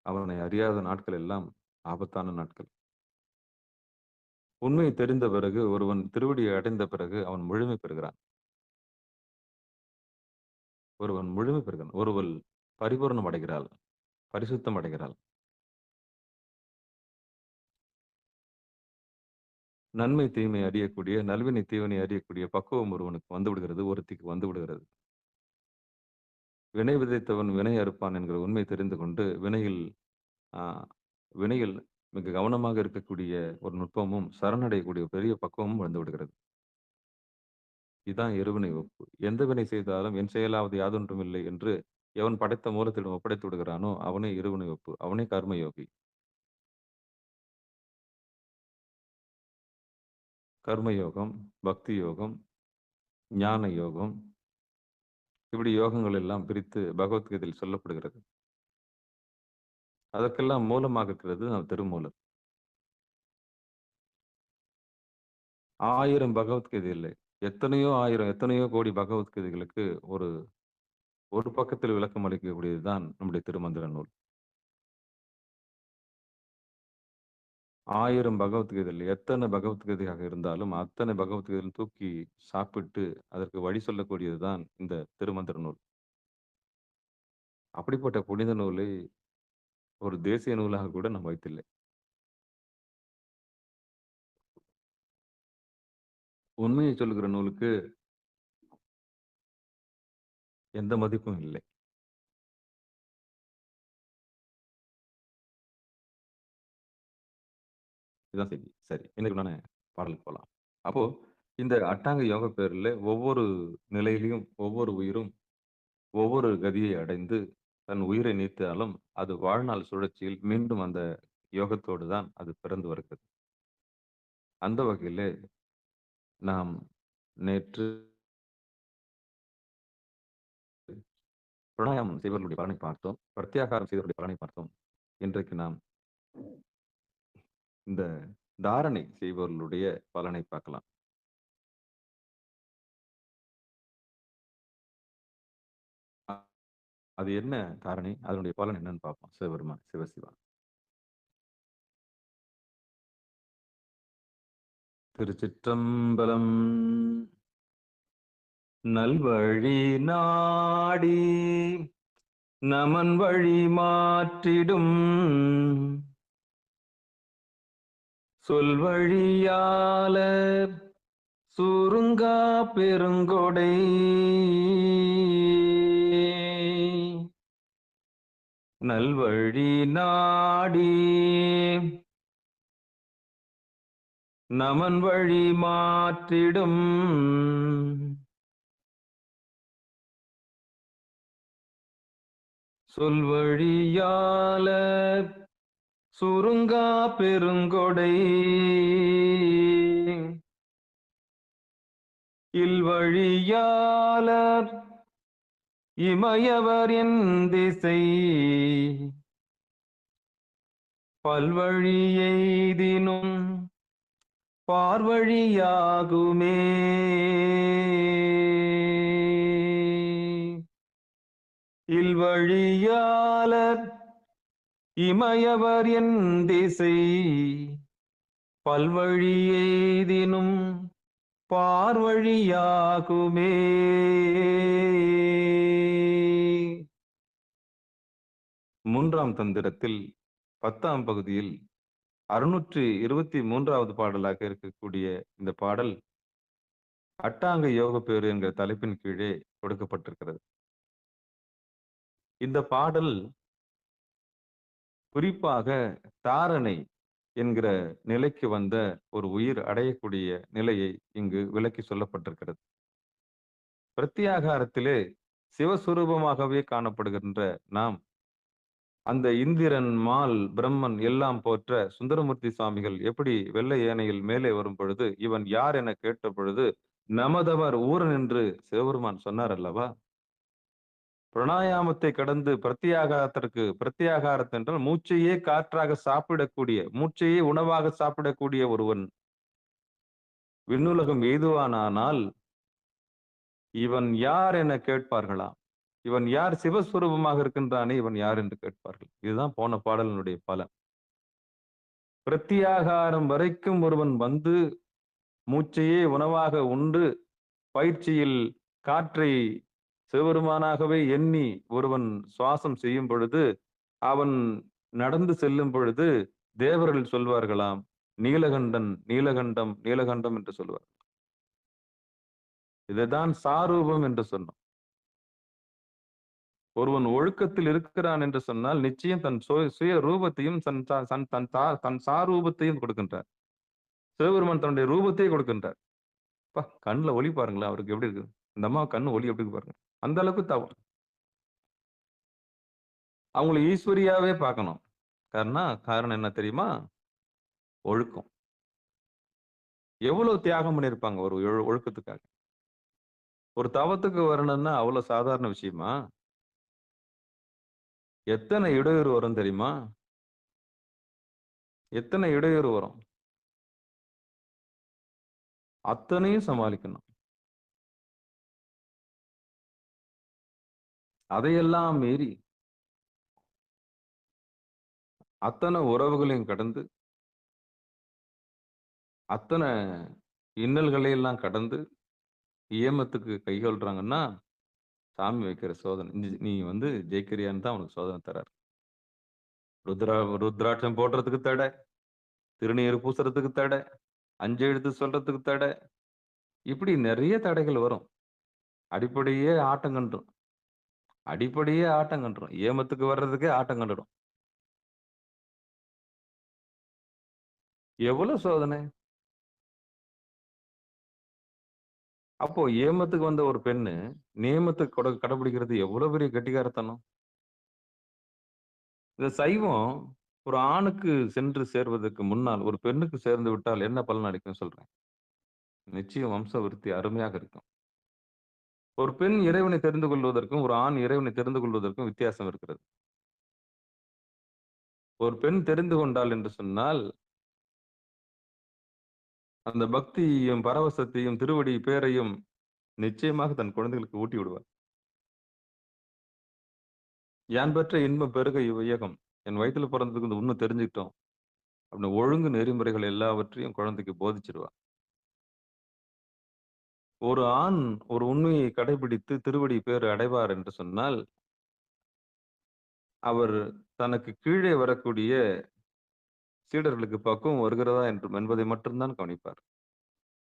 அவனை அறியாத நாட்கள் எல்லாம் ஆபத்தான நாட்கள். உண்மை தெரிந்த பிறகு ஒருவன் திருவடியை அடைந்த பிறகு அவன் முழுமை பெறுகிறான். ஒருவன் முழுமை பெறுகிறான். ஒருவள் பரிபூரணம் அடைகிறாள். பரிசுத்தம் அடைகிறாள். நன்மை தீமை அறியக்கூடிய, நல்வினை தீவினை அறியக்கூடிய பக்குவம் ஒருவனுக்கு வந்து விடுகிறது, ஒருத்திக்கு வந்து விடுகிறது. வினை விதைத்தவன் வினை அறுப்பான் என்கிற உண்மை தெரிந்து கொண்டு ஆ வினையில் மிக கவனமாக இருக்கக்கூடிய ஒரு நுட்பமும், சரணடையக்கூடிய பெரிய பக்குவமும் வந்து விடுகிறது. இதுதான் இருவினை ஒப்பு. எந்த வினை செய்தாலும் என் செயலாவது யாதொன்றுமில்லை என்று எவன் படைத்த மூலத்திடம் ஒப்படைத்து விடுகிறானோ, அவனே இருவினை ஒப்பு. அவனே கர்மயோகி. கர்மயோகம், பக்தி யோகம், ஞான யோகம், இப்படி யோகங்கள் எல்லாம் பிரித்து பகவத்கீதையில் சொல்லப்படுகிறது. அதற்கெல்லாம் மூலமாக இருக்கிறது நம் திருமூலர். 1000 பகவத்கீதை இல்லை. எத்தனையோ ஆயிரம், எத்தனையோ கோடி பகவத்கீதைகளுக்கு ஒரு பக்கத்தில் விளக்கம் அளிக்கக்கூடியதுதான் நம்முடைய திருமந்திர நூல். 1000 பகவத்கீதையில் எத்தனை பகவத்கீதையாக இருந்தாலும் அத்தனை பகவத்கீதையும் தூக்கி சாப்பிட்டு அதற்கு வழி சொல்லக்கூடியதுதான் இந்த திருமந்திர நூல். அப்படிப்பட்ட புனித நூலை ஒரு தேசிய நூலாக கூட நாம் வைத்தில்லை. உண்மையை சொல்லுகிற நூலுக்கு எந்த மதிப்பும் இல்லை. இதுதான் செய்தி. சரி, இன்னைக்கு பாடலுக்கு போலாம். அப்போ இந்த அட்டாங்க யோக பேர்ல ஒவ்வொரு நிலையிலும் ஒவ்வொரு உயிரும் ஒவ்வொரு கதியை அடைந்து தன் உயிரை நீத்தாலும் அது வாழ்நாள் சுழற்சியில் மீண்டும் அந்த யோகத்தோடு தான் அது பிறந்து வருகிறது. அந்த வகையிலே நாம் நேற்று பிராணாயாமம் செய்வர்களுடைய பலனை பார்த்தோம், பிரத்யாகாரம் செய்வர்களுடைய பலனை பார்த்தோம். இன்றைக்கு நாம் இந்த தாரணை செய்பவர்களுடைய பலனை பார்க்கலாம். அது என்ன தாரணை, அதனுடைய பலன் என்னன்னு பார்ப்போம். சிவபெருமான் சிவசிவா. திருச்சிற்றம்பலம். நல்வழி நாடி நமன் வழி மாற்றிடும் சொல்வழியால சுருங்கா பெருங்கொடை நல்வழி நாடி நமன் வழி மாற்றிடும் சொல்வழியால சுருங்கா பெருங்கொடை இல்வழியாலர் இமயவர் என் திசை பல்வழி எய்தினும் பார்வழியாகுமே. இல்வழியாலர் இமயவர் என் திசை பல்வழி எய்தினும் பார்வழியாகுமே. மூன்றாம் தந்திரத்தில் 10ஆம் பகுதியில் 623வது பாடலாக இருக்கக்கூடிய இந்த பாடல் அட்டாங்க யோக பேரு என்கிற தலைப்பின் கீழே கொடுக்கப்பட்டிருக்கிறது. இந்த பாடல் குறிப்பாக தாரணை என்கிற நிலைக்கு வந்த ஒரு உயிர் அடையக்கூடிய நிலையை இங்கு விளக்கி சொல்லப்பட்டிருக்கிறது. பிரத்யாகாரத்திலே சிவஸ்வரூபமாகவே காணப்படுகின்ற நாம் அந்த இந்திரன், மால், பிரம்மன் எல்லாம் போற்ற சுந்தரமூர்த்தி சுவாமிகள் எப்படி வெள்ளை யானையில் மேலே வரும் பொழுது இவன் யார் என கேட்ட பொழுது நமதவர் ஊரன் என்று சிவபெருமான் சொன்னார் அல்லவா? பிராணாயாமத்தை கடந்து பிரத்யாகாரத்தை என்றால் மூச்சையே காற்றாக சாப்பிடக்கூடிய, மூச்சையே உணவாக சாப்பிடக்கூடிய ஒருவன் விண்ணுலகம் எய்துவானால் இவன் யார் என கேட்பார்களாம். இவன் யார், சிவஸ்வரூபமாக இருக்கின்றானே இவன் யார் என்று கேட்பார்கள். இதுதான் போன பாடலினுடைய பலன். பிரத்யாகாரம் வரைக்கும் ஒருவன் வந்து மூச்சையே உணவாக உண்டு பயிற்சியில் காற்றை சிவபெருமானாகவே எண்ணி ஒருவன் சுவாசம் செய்யும் பொழுது, அவன் நடந்து செல்லும் பொழுது தேவர்கள் சொல்வார்களாம், நீலகண்டன், நீலகண்டம், நீலகண்டம் என்று சொல்லுவார். இதைதான் சாரூபம் என்று சொன்னோம். ஒருவன் ஒழுக்கத்தில் இருக்கிறான் என்று சொன்னால் நிச்சயம் தன் சுய ரூபத்தையும் தன் சாரூபத்தையும் கொடுக்கின்றார். சிவபெருமான் தன்னுடைய ரூபத்தையே கொடுக்கின்றார். கண்ணுல ஒளி பாருங்களேன், அவருக்கு எப்படி இருக்கு? இந்த அம்மா கண்ணு ஒளி எப்படி பாருங்க. அந்த அளவுக்கு தவறு. அவங்களை ஈஸ்வரியாவே பார்க்கணும். காரணம் என்ன தெரியுமா? ஒழுக்கம். எவ்வளவு தியாகம் பண்ணியிருப்பாங்க ஒரு ஒழுக்கத்துக்காக. ஒரு தவத்துக்கு வரணும்னா அவ்வளவு சாதாரண விஷயமா? எத்தனை இடையூறு வரும் தெரியுமா? எத்தனை இடையூறு வரும். அத்தனையும் சமாளிக்கணும். அதையெல்லாம் மீறி அத்தனை உறவுகளையும் கடந்து அத்தனை இன்னல்களை எல்லாம் கடந்து ஏமத்துக்கு கைகொள்றாங்கன்னா சாமி வைக்கிற சோதனை. நீ ஜெயிக்கிறியான்னு தான் உனக்கு சோதனை தராரு. ருத்ராட்சம் போடுறதுக்கு தடை, திருநீர் பூசுறதுக்கு தடை, 5 எழுத்து சொல்றதுக்கு தடை, இப்படி நிறைய தடைகள் வரும். அடிப்படையே ஆட்டம் கண்டுரும். ஏமத்துக்கு வர்றதுக்கே ஆட்டம் கண்டுடும். எவ்வளவு சோதனை. அப்போ ஏமத்துக்கு வந்த ஒரு பெண்ணு நியமத்துக்கு கடைபிடிக்கிறது எவ்வளவு பெரிய கெட்டிக்காரத்தனம். இந்த சைவம் ஒரு ஆணுக்கு சென்று சேர்வதற்கு முன்னால் ஒரு பெண்ணுக்கு சேர்ந்து விட்டால் என்ன பலன் அளிக்கும் சொல்றேன். நிச்சயம் வம்ச விருத்தி அருமையாக இருக்கும். ஒரு பெண் இறைவனை தெரிந்து கொள்வதற்கும் ஒரு ஆண் இறைவனை தெரிந்து கொள்வதற்கும் வித்தியாசம் இருக்கிறது. ஒரு பெண் தெரிந்து கொண்டாள் என்று சொன்னால் அந்த பக்தியையும் பரவசத்தையும் திருவடி பேரையும் நிச்சயமாக தன் குழந்தைகளுக்கு ஊட்டி விடுவார். யான் பெற்ற இன்பம் பெருக இவ்வையகம், என் வயிற்றுல பிறந்ததுக்கு இந்த உண்மை தெரிஞ்சுக்கிட்டோம் அப்படின்னு ஒழுங்கு நெறிமுறைகள் எல்லாவற்றையும் குழந்தைக்கு போதிச்சிடுவார். ஒரு ஆண் ஒரு உண்மையை கடைபிடித்து திருவடி பேர் அடைவார் என்று சொன்னால் அவர் தனக்கு கீழே வரக்கூடிய சீடர்களுக்கு பக்குவம் வருகிறதா என்பதை மட்டும்தான் கவனிப்பார்.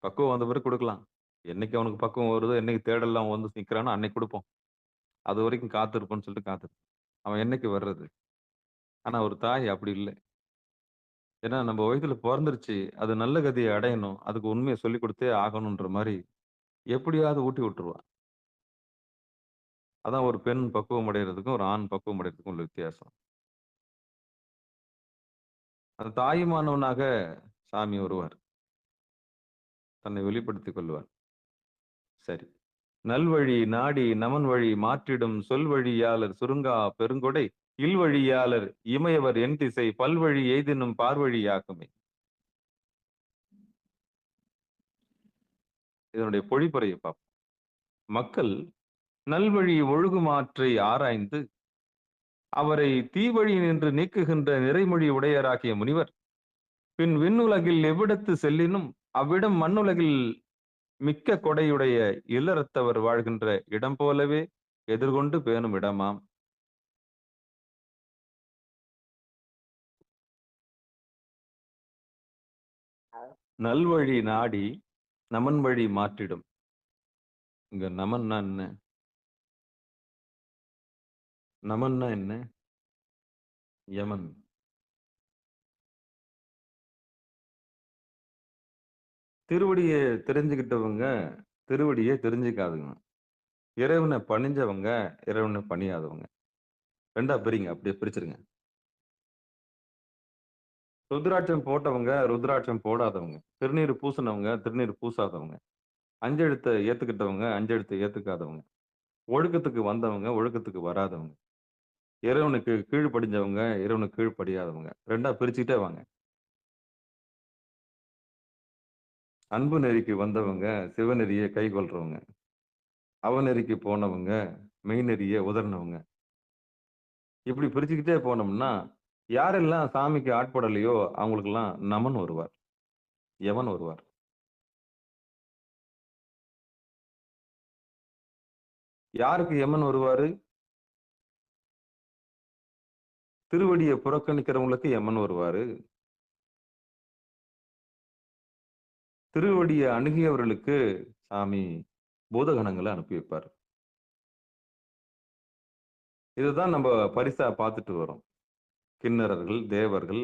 பக்குவம் வந்த பிறகு கொடுக்கலாம். என்னைக்கு அவனுக்கு பக்குவம் வருதோ, என்னைக்கு தேடலாம் நிக்கிறானோ அன்னைக்கு கொடுப்போம். அது வரைக்கும் காத்திருப்போம்னு சொல்லிட்டு காத்திருப்போம். அவன் என்னைக்கு வர்றது. ஆனா ஒரு தாய் அப்படி இல்லை. ஏன்னா நம்ம வயதுல பிறந்துருச்சு, அது நல்ல கதியை அடையணும், அதுக்கு உண்மையை சொல்லி கொடுத்தே ஆகணும்ன்ற மாதிரி எப்படியாவது ஊட்டி விட்டுருவான். அதான் ஒரு பெண் பக்குவம் அடைகிறதுக்கும் ஒரு ஆண் பக்குவம் அடைகிறதுக்கும் உள்ள வித்தியாசம். அந்த தாயுமானவனாக சாமி வருவார், தன்னை வெளிப்படுத்திக் கொள்வார். சரி, நல்வழி நாடி நமன் வழி மாற்றிடும் சொல்வழியாளர் சுருங்கா பெருங்கொடை இல்வழியாளர் இமையவர் என் திசை பல்வழி எய்தினும் பார்வழியாக்குமே. இதனுடைய பொழிப்புரையை பார்ப்போம். மக்கள் நல்வழி ஒழுகுமாற்றை ஆராய்ந்து அவரை தீவழி நின்று நீக்குகின்ற நிறைமொழி உடையராகிய முனிவர் பின் விண்ணுலகில் எவ்விடத்து செல்லினும் அவ்விடம் மண்ணுலகில் மிக்க கொடையுடைய இல்லறத்தவர் வாழ்கின்ற இடம் போலவே எதிர்கொண்டு பேணும் இடமாம். நல்வழி நாடி நமன் வழி மாற்றிடும். இங்க நமன்னா என்ன? நமன்னா என்ன? யமன். திருவடியை தெரிஞ்சுக்கிட்டவங்க திருவடியை தெரிஞ்சுக்காதுங்க. இறைவனை பணிஞ்சவங்க இறைவனை பணியாதவங்க. ரெண்டா பிரிங்க, அப்படியே பிரிச்சிருங்க. ருத்ராட்சம் போட்டவங்க ருத்ராட்சம் போடாதவங்க, திருநீர் பூசினவங்க திருநீர் பூசாதவங்க, அஞ்செழுத்தை ஏத்துக்கிட்டவங்க அஞ்செழுத்தை ஏத்துக்காதவங்க, ஒழுக்கத்துக்கு வந்தவங்க ஒழுக்கத்துக்கு வராதவங்க, இறைவனுக்கு கீழ்ப்படிஞ்சவங்க இறைவனுக்கு கீழ்ப்படியாதவங்க. ரெண்டா பிரிச்சுக்கிட்டே வாங்க. அன்பு நெறிக்கு வந்தவங்க சிவநெறியை கை கொள்றவங்க, அவநெறிக்கு போனவங்க மெய்நெறியை உதறினவங்க. இப்படி பிரிச்சுக்கிட்டே போனோம்னா யாரெல்லாம் சாமிக்கு ஆட்படலையோ அவங்களுக்கெல்லாம் நமன் வருவார், யமன் வருவார். யாருக்கு யமன் வருவாரு? திருவடியை புறக்கணிக்கிறவங்களுக்கு யமன் வருவாரு. திருவடியை அணுகியவர்களுக்கு சாமி பூதகணங்களை அனுப்பி வைப்பார். இதுதான் நம்ம பரிசா பார்த்துட்டு வரோம். கிண்ணறர்கள், தேவர்கள்.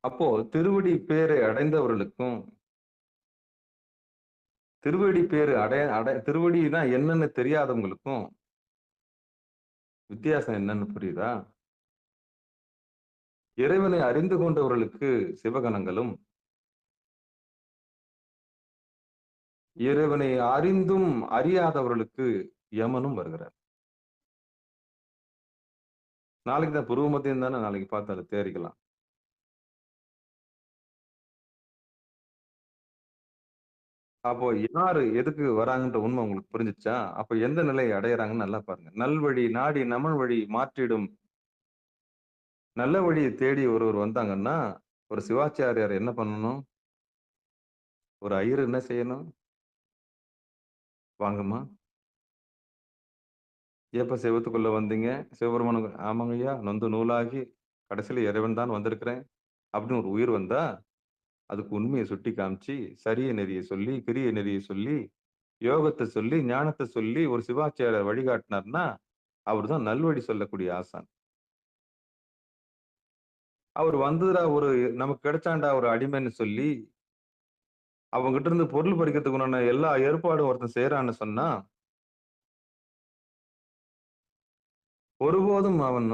அப்போ திருவடி பேரை அடைந்தவர்களுக்கும் திருவடி பேரு திருவடினா என்னன்னு தெரியாதவங்களுக்கும் வித்தியாசம் என்னன்னு புரியுதா? இறைவனை அறிந்து கொண்டவர்களுக்கு சிவகணங்களும், இறைவனை அறிந்தும் அறியாதவர்களுக்கு யமனும் வருகிறார். நாளைக்கு தான் புருவ மத்தியம் தானே, நாளைக்கு பார்த்து அதை தேறிக்கலாம். அப்போ யாரு எதுக்கு வராங்கன்ற உண்மை உங்களுக்கு புரிஞ்சுச்சா? அப்ப எந்த நிலையை அடையறாங்கன்னு நல்லா பாருங்க. நல்வழி நாடி நமன் வழி மாற்றிடும் நல்ல வழியை தேடி ஒருவர் வந்தாங்கன்னா, ஒரு சிவாச்சாரியார் என்ன பண்ணணும்? ஒரு ஐயர் என்ன செய்யணும்? வாங்கம்மா, எப்ப சிவத்துக்குள்ள வந்தீங்க? சிவபெருமானுக்கு ஆமாங்க ஐயா, நொந்து நூலாகி கடைசியில இறைவன் தான் வந்திருக்கிறேன் அப்படின்னு ஒரு உயிர் வந்தா, அதுக்கு உண்மையை சுட்டி காமிச்சு, சரிய நெறியை சொல்லி, கிரிய நெறியை சொல்லி, யோகத்தை சொல்லி, ஞானத்தை சொல்லி ஒரு சிவாச்சாரியார் வழிகாட்டினார்னா, அவர் தான் நல்வழி சொல்லக்கூடிய ஆசான். அவர் வந்துடா ஒரு நமக்கு கிடைச்சாண்டா ஒரு அடிமைன்னு சொல்லி, அவங்ககிட்ட இருந்து பொருள் பறிக்கிறதுக்கு உண்டான எல்லா ஏற்பாடும் ஒருத்தன் செய்யறான்னு சொன்னா, ஒருபோதும் அவன்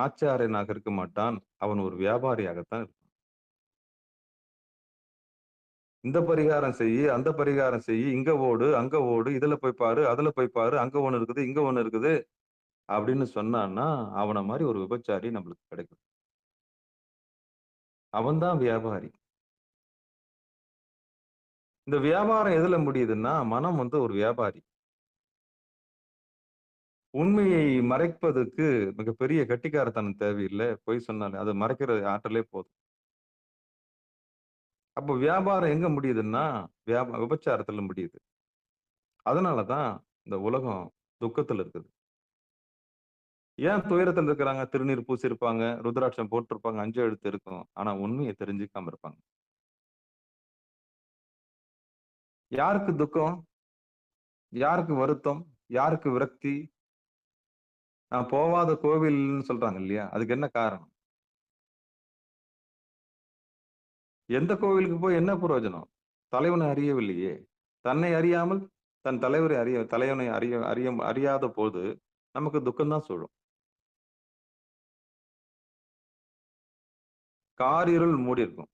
ஆச்சாரியனாக இருக்க மாட்டான். அவன் ஒரு வியாபாரியாகத்தான் இருப்பான். இந்த பரிகாரம் செய்யி, அந்த பரிகாரம் செய்யி, இங்க ஓடு, அங்க ஓடு, இதுல போய் பாரு, அதுல போய் பாரு, அங்க ஒண்ணு இருக்குது, இங்க ஒண்ணு இருக்குது அப்படின்னு சொன்னான்னா, அவன மாரி ஒரு விபச்சாரி நம்மளுக்கு கிடைக்கும். அவன்தான் வியாபாரி. இந்த வியாபாரம் எதுல முடியுதுன்னா, மனம் ஒரு வியாபாரி. உண்மையை மறைப்பதற்கு மிகப்பெரிய கெட்டிக்காரத்தனம் தேவையில்லை. பொய் சொன்னாலே அது மறைக்கிற ஆற்றலே போதும். அப்போ வியாபாரம் எங்க முடியுதுன்னா, விபச்சாரத்துல முடியுது. அதனாலதான் இந்த உலகம் துக்கத்துல இருக்குது. ஏன் துயரத்துல இருக்கிறாங்க? திருநீர் பூசிருப்பாங்க, ருத்ராட்சம் போட்டிருப்பாங்க, 5 எழுத்து இருக்கும். ஆனா உண்மையை தெரிஞ்சுக்காம இருப்பாங்க. யாருக்கு துக்கம்? யாருக்கு வருத்தம்? யாருக்கு விரக்தி? நான் போவாத கோவில்னு சொல்றாங்க இல்லையா? அதுக்கு என்ன காரணம்? எந்த கோவிலுக்கு போய் என்ன பிரயோஜனம்? தலைவனை அறியவில்லையே. தன்னை அறியாமல் தன் தலைவனை அறியாத போது நமக்கு துக்கம்தான் சூழும். காரிருள் மூடி இருக்கும்.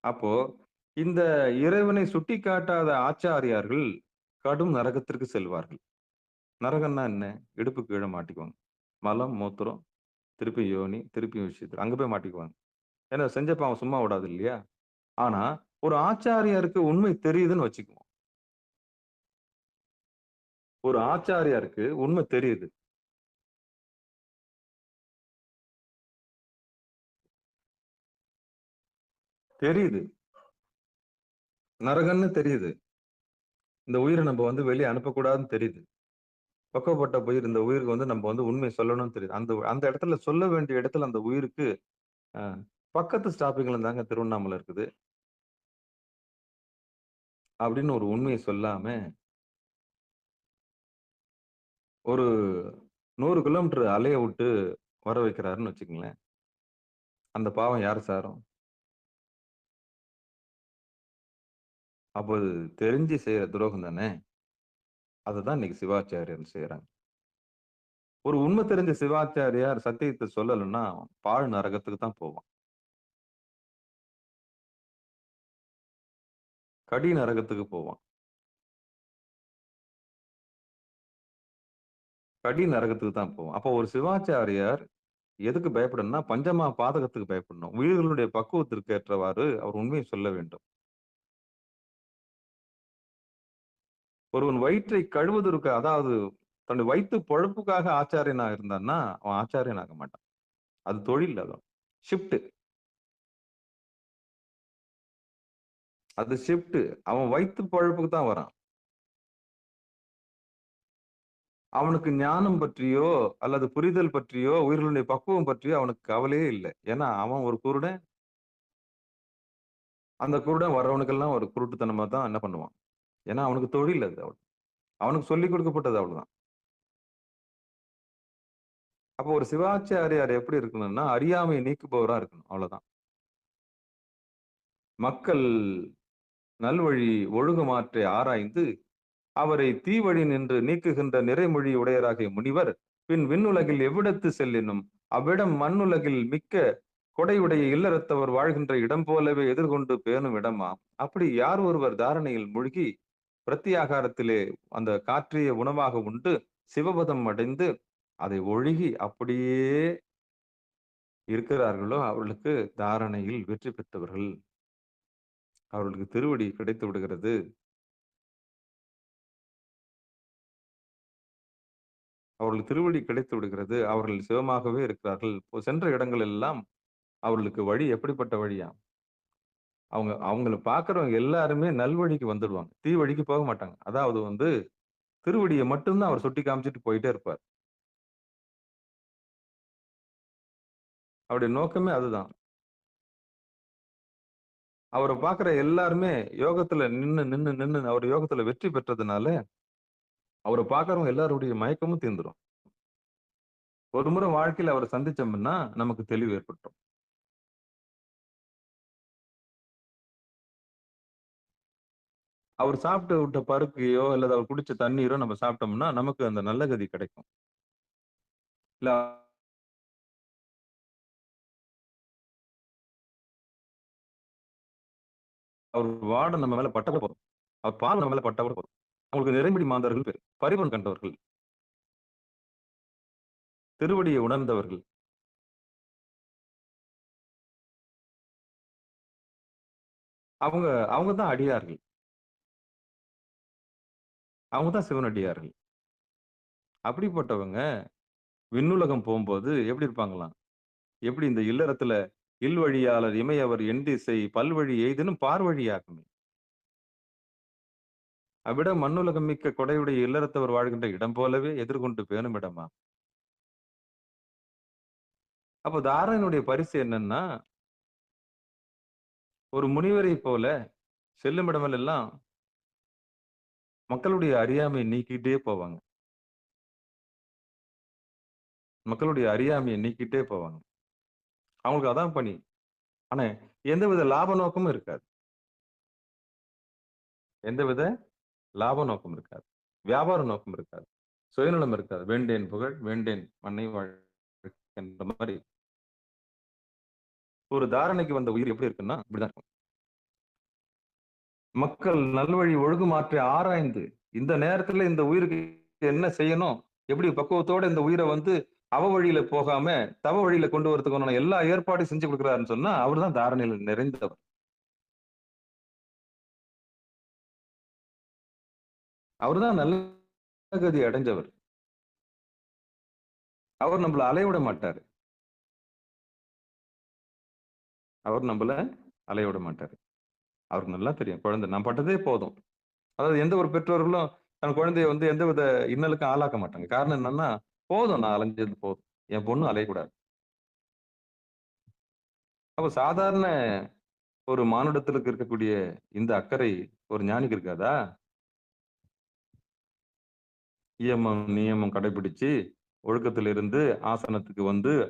அப்போ இந்த இறைவனை சுட்டிக்காட்டாத ஆச்சாரியார்கள் கடும் நரகத்திற்கு செல்வார்கள். நரகம்னா என்ன? இடுப்பு கீழே மாட்டிக்குவாங்க. மலம், மூத்திரம், திருப்பி யோனி, திருப்பி விஷயத்துல அங்க போய் மாட்டிக்குவாங்க. ஏன்னா செஞ்ச பாவம் சும்மா விடாது இல்லையா? ஆனா ஒரு ஆச்சாரியாருக்கு உண்மை தெரியுதுன்னு வச்சுக்குவோம். ஒரு ஆச்சாரியாருக்கு உண்மை தெரியுது. தெரியுது. நரகம்னு தெரியுது. இந்த உயிரை நம்ம வெளியே அனுப்பக்கூடாதுன்னு தெரியுது. பக்குவப்பட்ட உயிர், இந்த உயிருக்கு நம்ம உண்மை சொல்லணும்னு தெரியுது. அந்த அந்த இடத்துல சொல்ல வேண்டிய இடத்துல அந்த உயிருக்கு பக்கத்து ஸ்டாப்பிங்ல தாங்க திருவண்ணாமலை இருக்குது அப்படின்னு ஒரு உண்மையை சொல்லாம ஒரு 100 கிலோமீட்டர் அலைய விட்டு வர வைக்கிறாருன்னு வச்சுக்கங்களேன். அந்த பாவம் யார் சாரும்? அப்போ அது தெரிஞ்சு செய்யற துரோகம் தானே. அதுதான் இன்னைக்கு சிவாச்சாரியர் செய்யறாங்க. ஒரு உண்மை தெரிஞ்ச சிவாச்சாரியார் சத்தியத்தை சொல்லலைன்னா பாழ் நரகத்துக்கு தான் போவான். கடி நரகத்துக்கு போவான். கடி நரகத்துக்கு தான் போவான். அப்போ ஒரு சிவாச்சாரியார் எதுக்கு பயப்படணும்னா, பஞ்சமா பாதகத்துக்கு பயப்படணும். உயிர்களுடைய பக்குவத்திற்கு ஏற்றவாறு அவர் உண்மையை சொல்ல வேண்டும். ஒருவன் வயிற்றை கழுவதற்கு, அதாவது தன்னுடைய வயிற்று பொழப்புக்காக ஆச்சாரியனா இருந்தான்னா அவன் ஆச்சாரியன் ஆக மாட்டான். அது தொழில். ஷிஃப்ட். அது ஷிஃப்ட். அவன் வயிற்று பொழப்புக்கு தான் வரான். அவனுக்கு ஞானம் பற்றியோ அல்லது புரிதல் பற்றியோ உயிர்களுடைய பக்குவம் பற்றியோ அவனுக்கு கவலையே இல்லை. ஏன்னா அவன் ஒரு குருடன். அந்த குருடன் வர்றவனுக்கெல்லாம் ஒரு குருட்டுத்தனமா தான் என்ன பண்ணுவான். ஏன்னா அவனுக்கு தொழில் அது. அவனுக்கு சொல்லிக் கொடுக்கப்பட்டது அவ்வளவுதான். அப்போ ஒரு சிவாச்சாரியார் எப்படி இருக்கணும்னா அறியாமையை நீக்குபவரா இருக்கணும். அவ்வளவுதான். மக்கள் நல்வழி ஒழுகுமாற்றை ஆராய்ந்து அவரை தீவழி நின்று நீக்குகின்ற நிறைமொழி உடையராகிய முனிவர் பின் விண்ணுலகில் எவ்விடத்து செல்லினும் அவ்விடம் மண்ணுலகில் மிக்க கொடையுடைய இல்லறத்தவர் வாழ்கின்ற இடம் போலவே எதிர்கொண்டு பேணும் இடமா. அப்படி யார் ஒருவர் தாரணையில் மூழ்கி பிரத்தியாகாரத்திலே அந்த காற்றிய உணவாக உண்டு சிவபதம் அடைந்து அதை ஒழுகி அப்படியே இருக்கிறார்களோ அவர்களுக்கு தாரணையில் வெற்றி பெற்றவர்கள். அவர்களுக்கு திருவடி கிடைத்து விடுகிறது. அவர்களுக்கு திருவடி கிடைத்து விடுகிறது. அவர்கள் சிவமாகவே இருக்கிறார்கள். சென்ற இடங்கள் எல்லாம் அவர்களுக்கு வழி எப்படிப்பட்ட வழியா? அவங்கள பார்க்கிறவங்க எல்லாருமே நல்வழிக்கு வந்துடுவாங்க. தீ வழிக்கு போக மாட்டாங்க. அதாவது திருவடியை மட்டும்தான் அவர் சுட்டி காமிச்சிட்டு போயிட்டே இருப்பார். அவருடைய நோக்கமே அதுதான். அவரை பார்க்கிற எல்லாருமே யோகத்துல நின்னு அவர் யோகத்துல வெற்றி பெற்றதுனால அவரை பார்க்கறவங்க எல்லாருடைய மயக்கமும் தீர்ந்துரும். ஒரு முறை வாழ்க்கையில அவரை சந்திச்சோம்னா நமக்கு தெளிவு ஏற்பட்டோம். அவர் சாப்பிட்டு விட்ட பருக்கையோ அல்லது அவர் குடிச்ச தண்ணீரோ நம்ம சாப்பிட்டோம்னா நமக்கு அந்த நல்ல கதி கிடைக்கும். இல்ல அவர் வாட நம்ம மேல பட்ட கூட போதும். அவர் பால் நம்ம மேல பட்ட கூட போதும். அவங்களுக்கு நிறைமொழி மாந்தர்கள் பேர். பரிபூரணம் கண்டவர்கள். திருவடியை உணர்ந்தவர்கள். அவங்க தான் அடியார்கள். அவங்க தான் சிவனடியார்கள். அப்படிப்பட்டவங்க விண்ணுலகம் போகும்போது எப்படி இருப்பாங்களாம்? எப்படி இந்த இல்லறத்துல இல்வழியாளர் இமையவர் எண்டிசை பல்வழி எய்தினும் பார்வழியாகுமே. அவ்விட மண்ணுலகம் மிக்க கொடையுடைய இல்லறத்தவர் வாழ்கின்ற இடம் போலவே எதிர்கொண்டு பேணும் இடமா. அப்போ தாரனுடைய பரிசு என்னன்னா ஒரு முனிவரை போல செல்லும் இடமெல்லாம் மக்களுடைய அறியாமையை நீக்கிட்டே போவாங்க. மக்களுடைய அறியாமையை நீக்கிட்டே போவாங்க. அவங்களுக்கு அதான் பணி. ஆனா எந்தவித லாப நோக்கமும் இருக்காது. எந்தவித லாப நோக்கம் இருக்காது. வியாபார நோக்கம் இருக்காது. சுயநலம் இருக்காது. வேண்டேன் புகழ், வேண்டேன் மண்ணை வாழ்கின்ற மாதிரி ஒரு தாரணைக்கு வந்த உயிர் எப்படி இருக்குன்னா இப்படிதான் இருக்கும். மக்கள் நல்வழி ஒழுகு மாற்றி ஆராய்ந்து இந்த நேரத்துல இந்த உயிருக்கு என்ன செய்யணும், எப்படி பக்குவத்தோட இந்த உயிரை அவ வழியில போகாம தவ வழியில கொண்டு வரதுக்கான எல்லா ஏற்பாடையும் செஞ்சு கொடுக்குறாருன்னு சொன்னா அவர்தான் தாரணையில் நிறைந்தவர். அவர்தான் நல்ல கதி அடைஞ்சவர். அவர் நம்மள அலைவிட மாட்டாரு. அவர் நம்மள அலைவிட மாட்டாரு. அவருக்கு நல்லா தெரியும் குழந்தை நான் பட்டதே போதும். அதாவது எந்த ஒரு பெற்றோர்களும் தன் குழந்தைய எந்தவித இன்னலுக்கும் ஆளாக்க மாட்டாங்க. காரணம் என்னன்னா போதும், நான் அலைஞ்சது போதும், என் பொண்ணு அலையக்கூடாது. அப்ப சாதாரண ஒரு மானுடத்திற்கு இருக்கக்கூடிய இந்த அக்கறை ஒரு ஞானிக்கு இருக்காதா? இயமம் நியமம் கடைபிடிச்சு ஒழுக்கத்திலிருந்து ஆசனத்துக்கு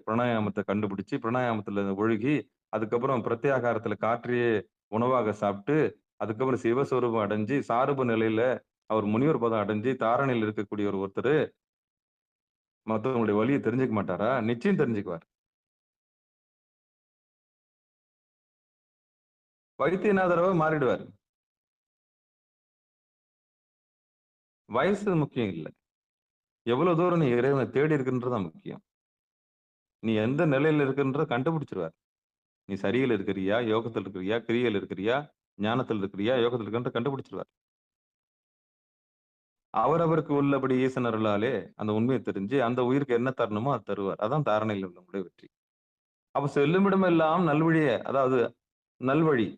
பிராணாயாமத்தை கண்டுபிடிச்சு பிராணாயாமத்துல ஒழுகி அதுக்கப்புறம் பிரத்யாகாரத்துல காற்றியே உணவாக சாப்பிட்டு அதுக்கப்புறம் சிவஸ்வரூபம் அடைஞ்சு சாரூப நிலையில அவர் முனிவர் பதம் அடைஞ்சு தாரணையில் இருக்கக்கூடிய ஒருத்தர் மற்றவங்களுடைய வழியை தெரிஞ்சுக்க மாட்டாரா? நிச்சயம் தெரிஞ்சுக்குவார். வைத்தியநாதரவ மாறிடுவார். வயசு முக்கியம் இல்லை. எவ்வளவு தூரம் நீ இறைவனை தேடி இருக்குன்றதான் முக்கியம். நீ எந்த நிலையில இருக்குன்றத கண்டுபிடிச்சிருவார். நீ சரியில் இருக்கிறியா, யோகத்தில் இருக்கிறியா, கிரியையில் இருக்கிறியா, ஞானத்தில் இருக்கிறியா, யோகத்தில் இருக்கின்ற கண்டுபிடிச்சிருவார். அவரவருக்கு உள்ளபடி ஈசன் அருளாலே அந்த உண்மையை தெரிஞ்சு அந்த உயிருக்கு என்ன தரணுமோ அது தருவார். அதான் தாரணையில் உள்ளவங்களுடைய வெற்றி. அப்ப செல்லுமிடம் எல்லாம் நல்வழிய, அதாவது நல்வழி,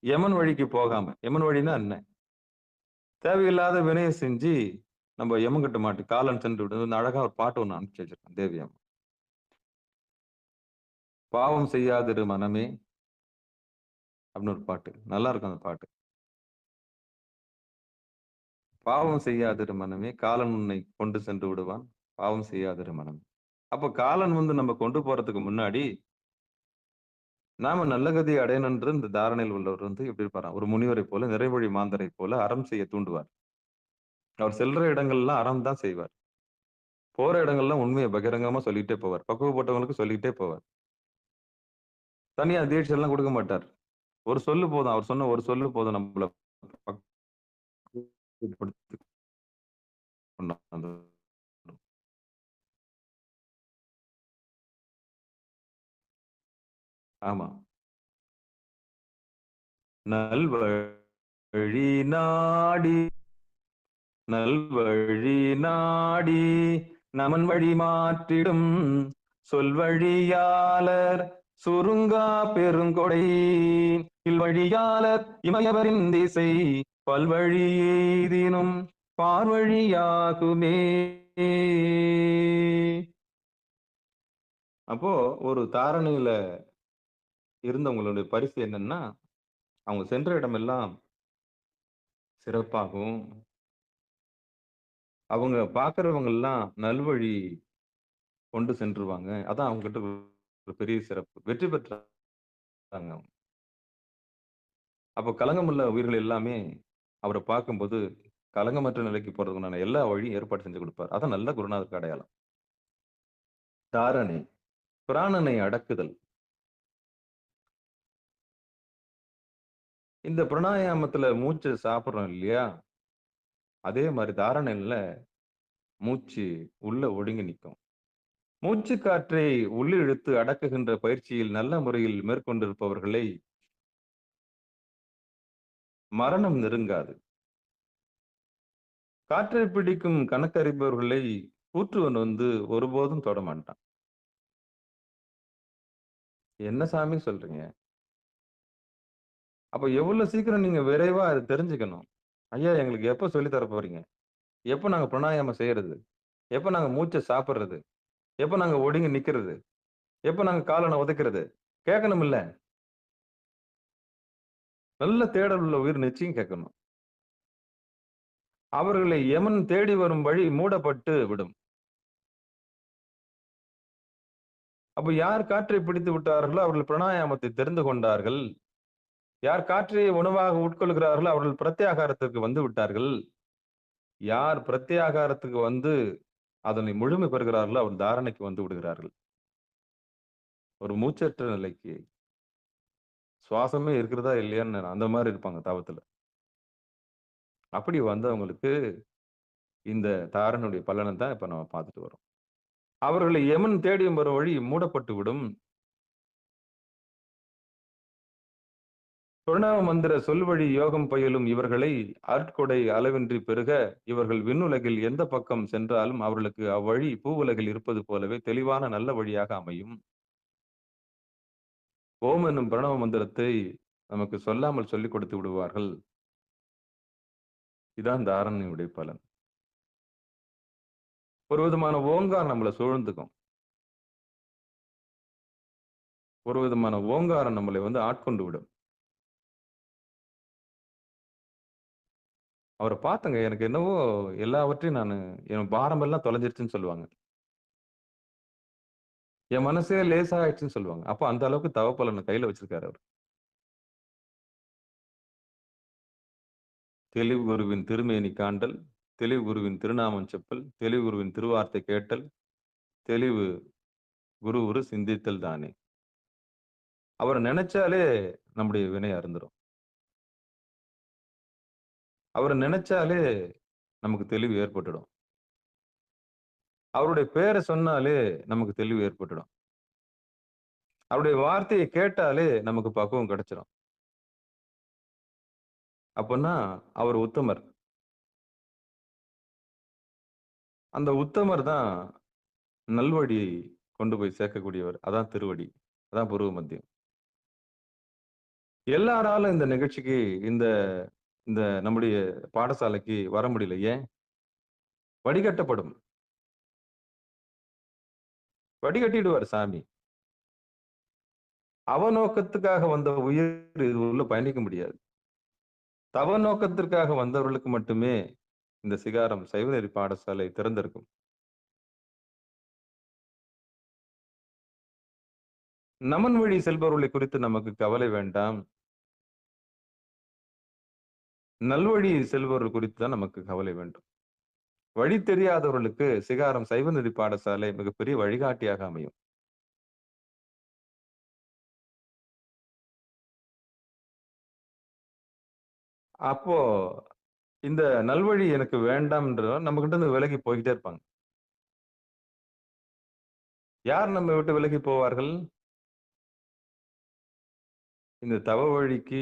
யமன் வழிக்கு போகாம. யமன் வழின்னா என்ன? தேவையில்லாத வினையை செஞ்சு நம்ம எமங்கிட்ட மாட்டி காலன் சென்று விடு அழகா ஒரு பாட்டு ஒண்ணு அனுப்பிச்சு வச்சிருக்கேன் தேவியம். பாவம் செய்யாதிரு மனமே அப்படின்னு ஒரு பாட்டு. நல்லா இருக்கும் அந்த பாட்டு. பாவம் செய்யாதிரு மனமே காலன் உன்னை கொண்டு சென்று விடுவான். பாவம் செய்யாதிரு மனமே. அப்ப காலன் நம்ம கொண்டு போறதுக்கு முன்னாடி நாம நல்ல கதியை அடையணும்ன்ற இந்த தாரணையில் உள்ளவர் எப்படி இருப்பாராம், ஒரு முனிவரை போல நிறைவழி மாந்தரை போல அறம் செய்ய தூண்டுவார். அவர் செல்ற இடங்கள்லாம் அறம் தான் செய்வார். போற இடங்கள்லாம் உண்மையை பகிரங்கமா சொல்லிட்டே போவார். பக்குவப்பட்டவங்களுக்கு சொல்லிட்டே போவார். தனியா தீட்சை எல்லாம் கொடுக்க மாட்டார். ஒரு சொல்லு போதும். அவர் சொன்ன ஒரு சொல்லு போதும் நம்மள பக்குவப்படுத்தி கொண்டாந்து. ஆமா. நல்வழி நாடி நல்வழி நாடி நமன் வழி மாற்றிடும் சொல்வழியாளர் சுருங்கா பெருங்கொடை இல்வழியாளர் இமயவரின் திசை பல்வழி எய்தினும் பார்வழியாகுமே. அப்போ ஒரு தாரணையில இருந்தவங்களுடைய பரிசு என்னன்னா, அவங்க சென்ற இடமெல்லாம் சிறப்பாகவும், அவங்க பாக்குறவங்க எல்லாம் நல்வழி கொண்டு சென்றுவாங்க. அதான் அவங்க கிட்ட ஒரு பெரிய சிறப்பு. வெற்றி பெற்றாங்க. அப்போ கலங்கமுள்ள உயிர்கள் எல்லாமே அவரை பார்க்கும்போது கலங்கமற்ற நிலைக்கு போறதுக்குண்டான எல்லா வழியும் ஏற்பாடு செஞ்சு கொடுப்பார். அதான் நல்ல குருநாதருக்கு அடையாளம். தாரணை, பிராணனை அடக்குதல். இந்த பிராணாயாமத்துல மூச்சு சாப்பிடுறோம் இல்லையா, அதே மாதிரி தாரணையில மூச்சு உள்ள ஒடுங்கி நிற்கும். மூச்சு காற்றை உள்ளிழுத்து அடக்குகின்ற பயிற்சியில் நல்ல முறையில் மேற்கொண்டிருப்பவர்களை மரணம் நெருங்காது. காற்றை பிடிக்கும் கணக்கறிபவர்களை கூற்றுவன் ஒருபோதும் தொட மாட்டான். என்ன சாமி சொல்றீங்க? அப்ப எவ்வளவு சீக்கிரம் நீங்க விரைவா அதை தெரிஞ்சுக்கணும். ஐயா, எங்களுக்கு எப்ப சொல்லி தர போறீங்க? எப்ப நாங்க பிராணாயாமம் செய்யறது? எப்ப நாங்க மூச்சை சாப்பிடுறது? எப்ப நாங்க ஒடுங்கி நிக்கிறது? எப்ப நாங்க காலனை உதைக்கிறது? கேட்கணும் இல்ல? நல்ல தேடல் உள்ள உயிர் நிச்சயம் கேட்கணும். அவர்களை யமன் தேடி வரும் வழி மூடப்பட்டு விடும். அப்ப யார் காற்றை பிடித்து விட்டார்களோ அவர்கள் பிராணாயாமத்தை தெரிந்து கொண்டார்கள். யார் காற்றை உணவாக உட்கொள்கிறார்களோ அவர்கள் பிரத்யாகாரத்திற்கு வந்து விட்டார்கள். யார் பிரத்யாகாரத்துக்கு அதனை முழுமை பெறுகிறார்களோ அவர் தாரணைக்கு வந்து விடுகிறார்கள். ஒரு மூச்சற்ற நிலைக்கு சுவாசமே இருக்கிறதா இல்லையான்னு அந்த மாதிரி இருப்பாங்க தாவத்துல. அப்படி வந்தவங்களுக்கு இந்த தாரனுடைய பலனை தான் இப்ப நம்ம பார்த்துட்டு வரோம். அவர்களை யமன் தேடியும் வரும் வழி மூடப்பட்டு விடும். பிரணவ மந்திர சொல்வழி யோகம் பயிலும் இவர்களை ஆட்கொடை அளவின்றி பெருக இவர்கள் விண்ணுலகில் எந்த பக்கம் சென்றாலும் அவர்களுக்கு அவ்வழி பூவுலகில் இருப்பது போலவே தெளிவான நல்ல வழியாக அமையும். ஓம் என்னும் பிரணவ மந்திரத்தை நமக்கு சொல்லாமல் சொல்லிக் கொடுத்து விடுவார்கள். இதான் தாரணையுடைய பலன். ஒரு விதமான ஓங்காரம் நம்மளை சூழ்ந்துக்கும். ஒரு விதமான ஓங்காரம் நம்மளை ஆட்கொண்டு விடும். அவரை பார்த்தங்க, எனக்கு என்னவோ எல்லாவற்றையும் என் பாரம் எல்லாம் தொலைஞ்சிருச்சுன்னு சொல்லுவாங்க. என் மனசே லேசாயிடுச்சுன்னு சொல்லுவாங்க. அப்ப அந்த அளவுக்கு தவப்பலனை கையில வச்சிருக்காரு அவர். தெளிவு குருவின் திருமேனி காண்டல், தெளிவு குருவின் திருநாமம் செப்பல், தெளிவு குருவின் திருவார்த்தை கேட்டல், தெளிவு குரு சிந்தித்தல் தானே. அவரை நினைச்சாலே நம்முடைய வினை அருந்துரும். அவரை நினைச்சாலே நமக்கு தெளிவு ஏற்பட்டுடும். அவருடைய பேரை சொன்னாலே நமக்கு தெளிவு ஏற்பட்டுடும். அவருடைய வார்த்தையை கேட்டாலே நமக்கு பக்குவம் கிடைச்சிடும். அப்பன்னா அவர் உத்தமர். அந்த உத்தமர் தான் நல்வழியை கொண்டு போய் சேர்க்கக்கூடியவர். அதான் திருவடி, அதான் புருவ மத்தியம். எல்லாராலும் இந்த நிகழ்ச்சிக்கு இந்த இந்த நம்முடைய பாடசாலைக்கு வர முடியல. ஏன்? வடிகட்டப்படும். வடிகட்டிடுவார் சாமி. அவநோக்கத்துக்காக வந்த உயிர் இது உள்ள பயணிக்க முடியாது. தவ நோக்கத்திற்காக வந்தவர்களுக்கு மட்டுமே இந்த சிகாரம் சைவநெறி பாடசாலை திறந்திருக்கும். நமன் வழி செல்பவர்களை குறித்து நமக்கு கவலை வேண்டாம். நல்வழி செல்பவர்கள் குறித்து தான் நமக்கு கவலை வேண்டும். வழி தெரியாதவர்களுக்கு சிகாரம் சைவநெறி பாடசாலை மிகப்பெரிய வழிகாட்டியாக அமையும். அப்போ இந்த நல்வழி எனக்கு வேண்டாம் என்று நம்ம கிட்ட இருந்து விலகி போய்கிட்டே இருப்பாங்க. யார் நம்ம விட்டு விலகி போவார்கள்? இந்த தவ வழிக்கு,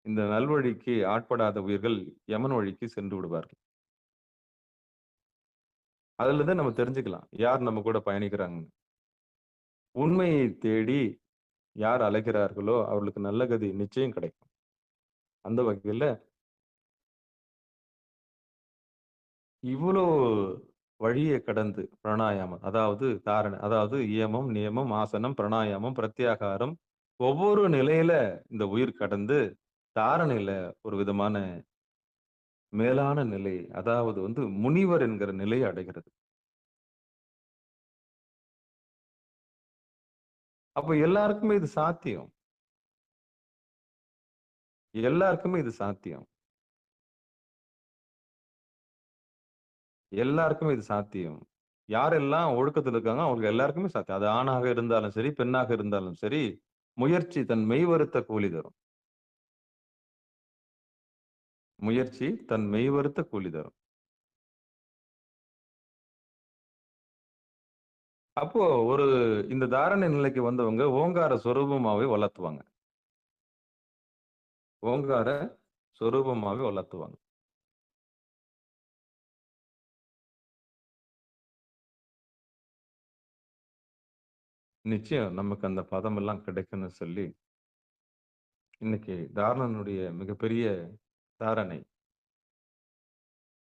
இந்த நல்வழிக்கு ஆட்படாத உயிர்கள் யமன் வழிக்கு சென்று விடுவார்கள். அதுல இருந்து நம்ம தெரிஞ்சுக்கலாம் யார் நம்ம கூட பயணிக்கிறாங்க. உண்மையை தேடி யார் அலைகிறார்களோ அவர்களுக்கு நல்ல கதி நிச்சயம் கிடைக்கும். அந்த வகையில இவ்வளோ வழியை கடந்து பிராணாயாமம், அதாவது தாரணை, அதாவது இயமம், நியமம், ஆசனம், பிராணாயாமம், பிரத்யாகாரம், ஒவ்வொரு நிலையில இந்த உயிர் கடந்து தாரணையில ஒரு விதமான மேலான நிலை, அதாவது முனிவர் என்கிற நிலையை அடைகிறது. அப்ப எல்லாருக்குமே இது சாத்தியம். எல்லாருக்குமே இது சாத்தியம். எல்லாருக்குமே இது சாத்தியம். யாரெல்லாம் ஒழுக்கத்துல இருக்காங்க அவங்களுக்கு எல்லாருக்குமே சாத்தியம். அது ஆணாக இருந்தாலும் சரி, பெண்ணாக இருந்தாலும் சரி, முயற்சி தன் மெய் வருத்த கூலி தரும். முயற்சி தன் மெய் வருத்த கூலி தரும். அப்போ இந்த தாரணை நிலைக்கு வந்தவங்க ஓங்கார சொரூபமாவே வளர்த்துவாங்க. ஓங்கார சொரூபமாவே வளர்த்துவாங்க. நிச்சயம் நமக்கு அந்த பதம் எல்லாம் கிடைக்கும்னு சொல்லி இன்னைக்கு தாரணனுடைய மிகப்பெரிய தாரணை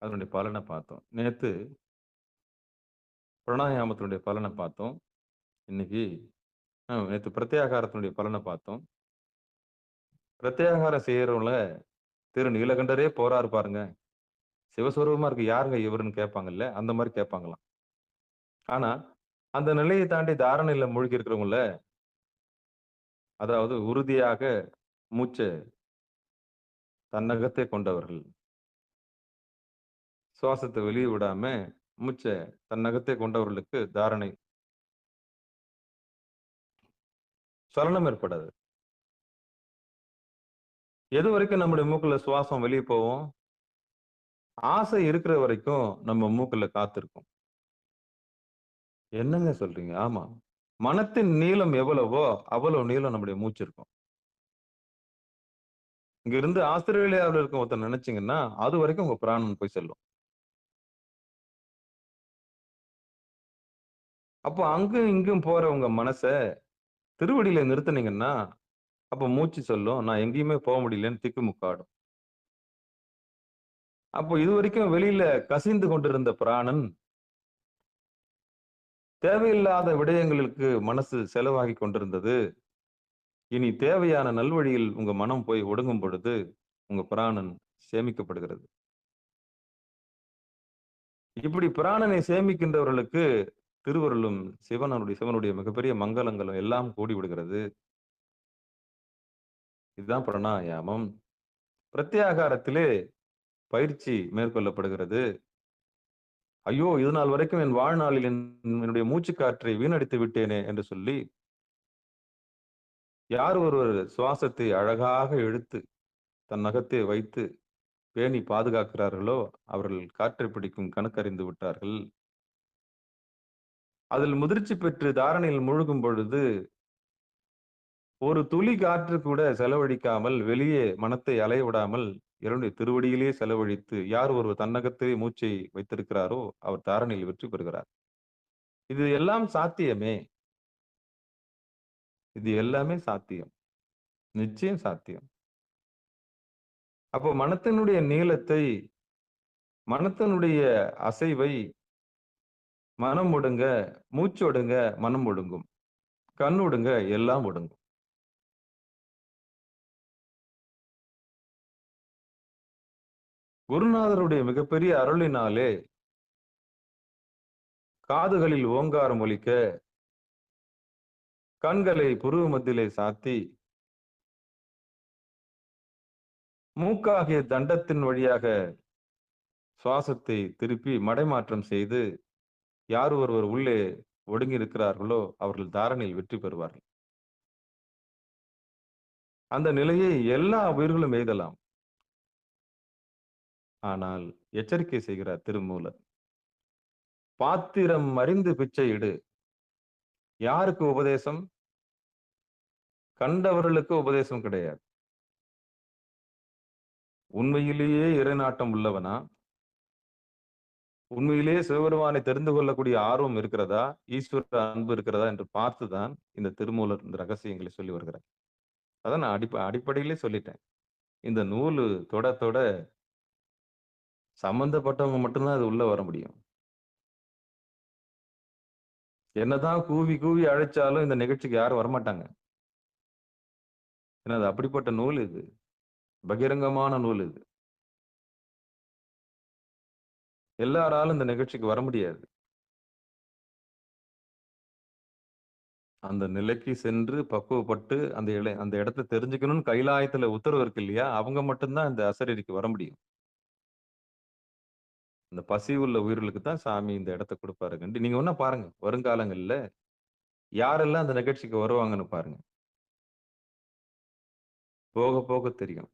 அதனுடைய பலனை பார்த்தோம். நேத்து பிராணாயாமத்தினுடைய பலனை பார்த்தோம். இன்னைக்கு நேத்து பிரத்யாகாரத்தினுடைய பலனை பார்த்தோம். பிரத்யாகாரம் செய்யறவங்கள திரு நீலகண்டரே போறாரு பாருங்க, சிவஸ்வரூபமா இருக்கு, யாருங்க இவருன்னு கேட்பாங்கல்ல, அந்த மாதிரி கேட்பாங்களாம். ஆனா அந்த நிலையை தாண்டி தாரணையில மூழ்கி இருக்கிறவங்கள, அதாவது உறுதியாக மூச்சை தன்னகத்தை கொண்டவர்கள், சுவாசத்தை வெளியே விடாம மூச்சை தன்னகத்தை கொண்டவர்களுக்கு தாரணை சலனம் ஏற்படாது. எது வரைக்கும் நம்முடைய மூக்குல சுவாசம் வெளியே போவோம்? ஆசை இருக்கிற வரைக்கும் நம்ம மூக்குல காத்திருக்கும். என்னங்க சொல்றீங்க? ஆமா, மனத்தின் நீளம் எவ்வளவோ அவ்வளவு நீளம் நம்முடைய மூச்சு இருக்கும். இங்க இருந்து ஆஸ்திரேலியாவில் இருக்க ஒருத்தர் நினைச்சீங்கன்னா அது வரைக்கும் உங்க பிராணன் போய் செல்லும். அப்போ அங்கும் இங்கும் போற உங்க மனச திருவடியில நிறுத்தினீங்கன்னா அப்ப மூச்சு சொல்லும், நான் எங்கேயுமே போக முடியலன்னு திக்குமுக்காடும். அப்போ இது வரைக்கும் வெளியில கசிந்து கொண்டிருந்த பிராணன் தேவையில்லாத விடயங்களுக்கு மனசு செலவாகி கொண்டிருந்தது. இனி தேவையான நல்வழியில் உங்க மனம் போய் ஒடுங்கும் பொழுது உங்க பிராணன் சேமிக்கப்படுகிறது. இப்படி பிராணனை சேமிக்கின்றவர்களுக்கு திருவருளும் சிவனுடைய மிகப்பெரிய மங்களங்களும் எல்லாம் கூடி விடுகிறது. இதுதான் பிராணாயாமம். பிரத்யாகாரத்திலே பயிற்சி மேற்கொள்ளப்படுகிறது. ஐயோ, இது நாள் வரைக்கும் என் வாழ்நாளில் என்னுடைய மூச்சு காற்றை வீணடித்து விட்டேனே என்று சொல்லி யார் ஒருவர் சுவாசத்தை அழகாக இழுத்து தன் நகத்தை வைத்து பேணி பாதுகாக்கிறார்களோ அவர்கள் காற்றை பிடிக்கும் கணக்கறிந்து விட்டார்கள். அதில் முதிர்ச்சி பெற்று தாரணையில் முழுகும் பொழுது ஒரு துளி காற்று கூட செலவழிக்காமல், வெளியே மனத்தை அலைய விடாமல் இறைவனுடைய திருவடியிலே செலவழித்து யார் ஒருவர் தன்னகத்திலே மூச்சை வைத்திருக்கிறாரோ அவர் தாரணையில் வெற்றி பெறுகிறார். இது எல்லாம் சாத்தியமே. இது எல்லாமே சாத்தியம். நிச்சயம் சாத்தியம். அப்போ மனத்தினுடைய நீளத்தை மனத்தினுடைய அசைவை மனம் ஒடுங்க, மூச்சு ஒடுங்க, மனம் ஒடுங்கும். கண் ஒடுங்க, எல்லாம் ஒடுங்கும். குருநாதருடைய மிகப்பெரிய அருளினாலே காதுகளில் ஓங்காரம் ஒலிக்க, கண்களை புருவ மத்தியிலே சாத்தி, மூக்காகிய தண்டத்தின் வழியாக சுவாசத்தை திருப்பி மடைமாற்றம் செய்து, யார் ஒருவர் உள்ளே ஒடுங்கி இருக்கிறார்களோ அவர்கள் தாரணையில் வெற்றி பெறுவார்கள். அந்த நிலையை எல்லா உயிர்களும் எய்தலாம். ஆனால் எச்சரிக்கை செய்கிறார் திருமூலர். பாத்திரம் அறிந்து பிச்சை இடு. யாருக்கு உபதேசம்? கண்டவர்களுக்கு உபதேசம் கிடையாது. உண்மையிலேயே இறைநாட்டம் உள்ளவனா, உண்மையிலேயே சிவபெருமானை தெரிந்து கொள்ளக்கூடிய ஆர்வம் இருக்கிறதா, ஈஸ்வர அன்பு இருக்கிறதா என்று பார்த்துதான் இந்த திருமூலர் இந்த ரகசியங்களை சொல்லி வருகிறார். அதான் நான் அடிப்படையிலே சொல்லிட்டேன். இந்த நூலு தொட தொட சம்பந்தப்பட்டவங்க மட்டும்தான் அது உள்ள வர முடியும். என்னதான் கூவி கூவி அழைச்சாலும் இந்த நிகழ்ச்சிக்கு யாரும் வரமாட்டாங்க. ஏன்னா அது அப்படிப்பட்ட நூல் இது, பகிரங்கமான நூல் இது. எல்லாராலும் இந்த நிகழ்ச்சிக்கு வர முடியாது. அந்த நிலைக்கு சென்று பக்குவப்பட்டு அந்த இடத்தை தெரிஞ்சுக்கணும்னு கைலாயத்துல உத்தரவு இருக்கு இல்லையா, அவங்க மட்டும்தான் இந்த அசரீரிக்கு வர முடியும். இந்த பசி உள்ள உயிர்களுக்கு தான் சாமி இந்த இடத்தை கொடுப்பாரு. கண்டி நீங்க ஒன்னா பாருங்க, வருங்காலங்கள்ல யாரெல்லாம் அந்த நிகழ்ச்சிக்கு வருவாங்கன்னு பாருங்க. போக போக தெரியும்.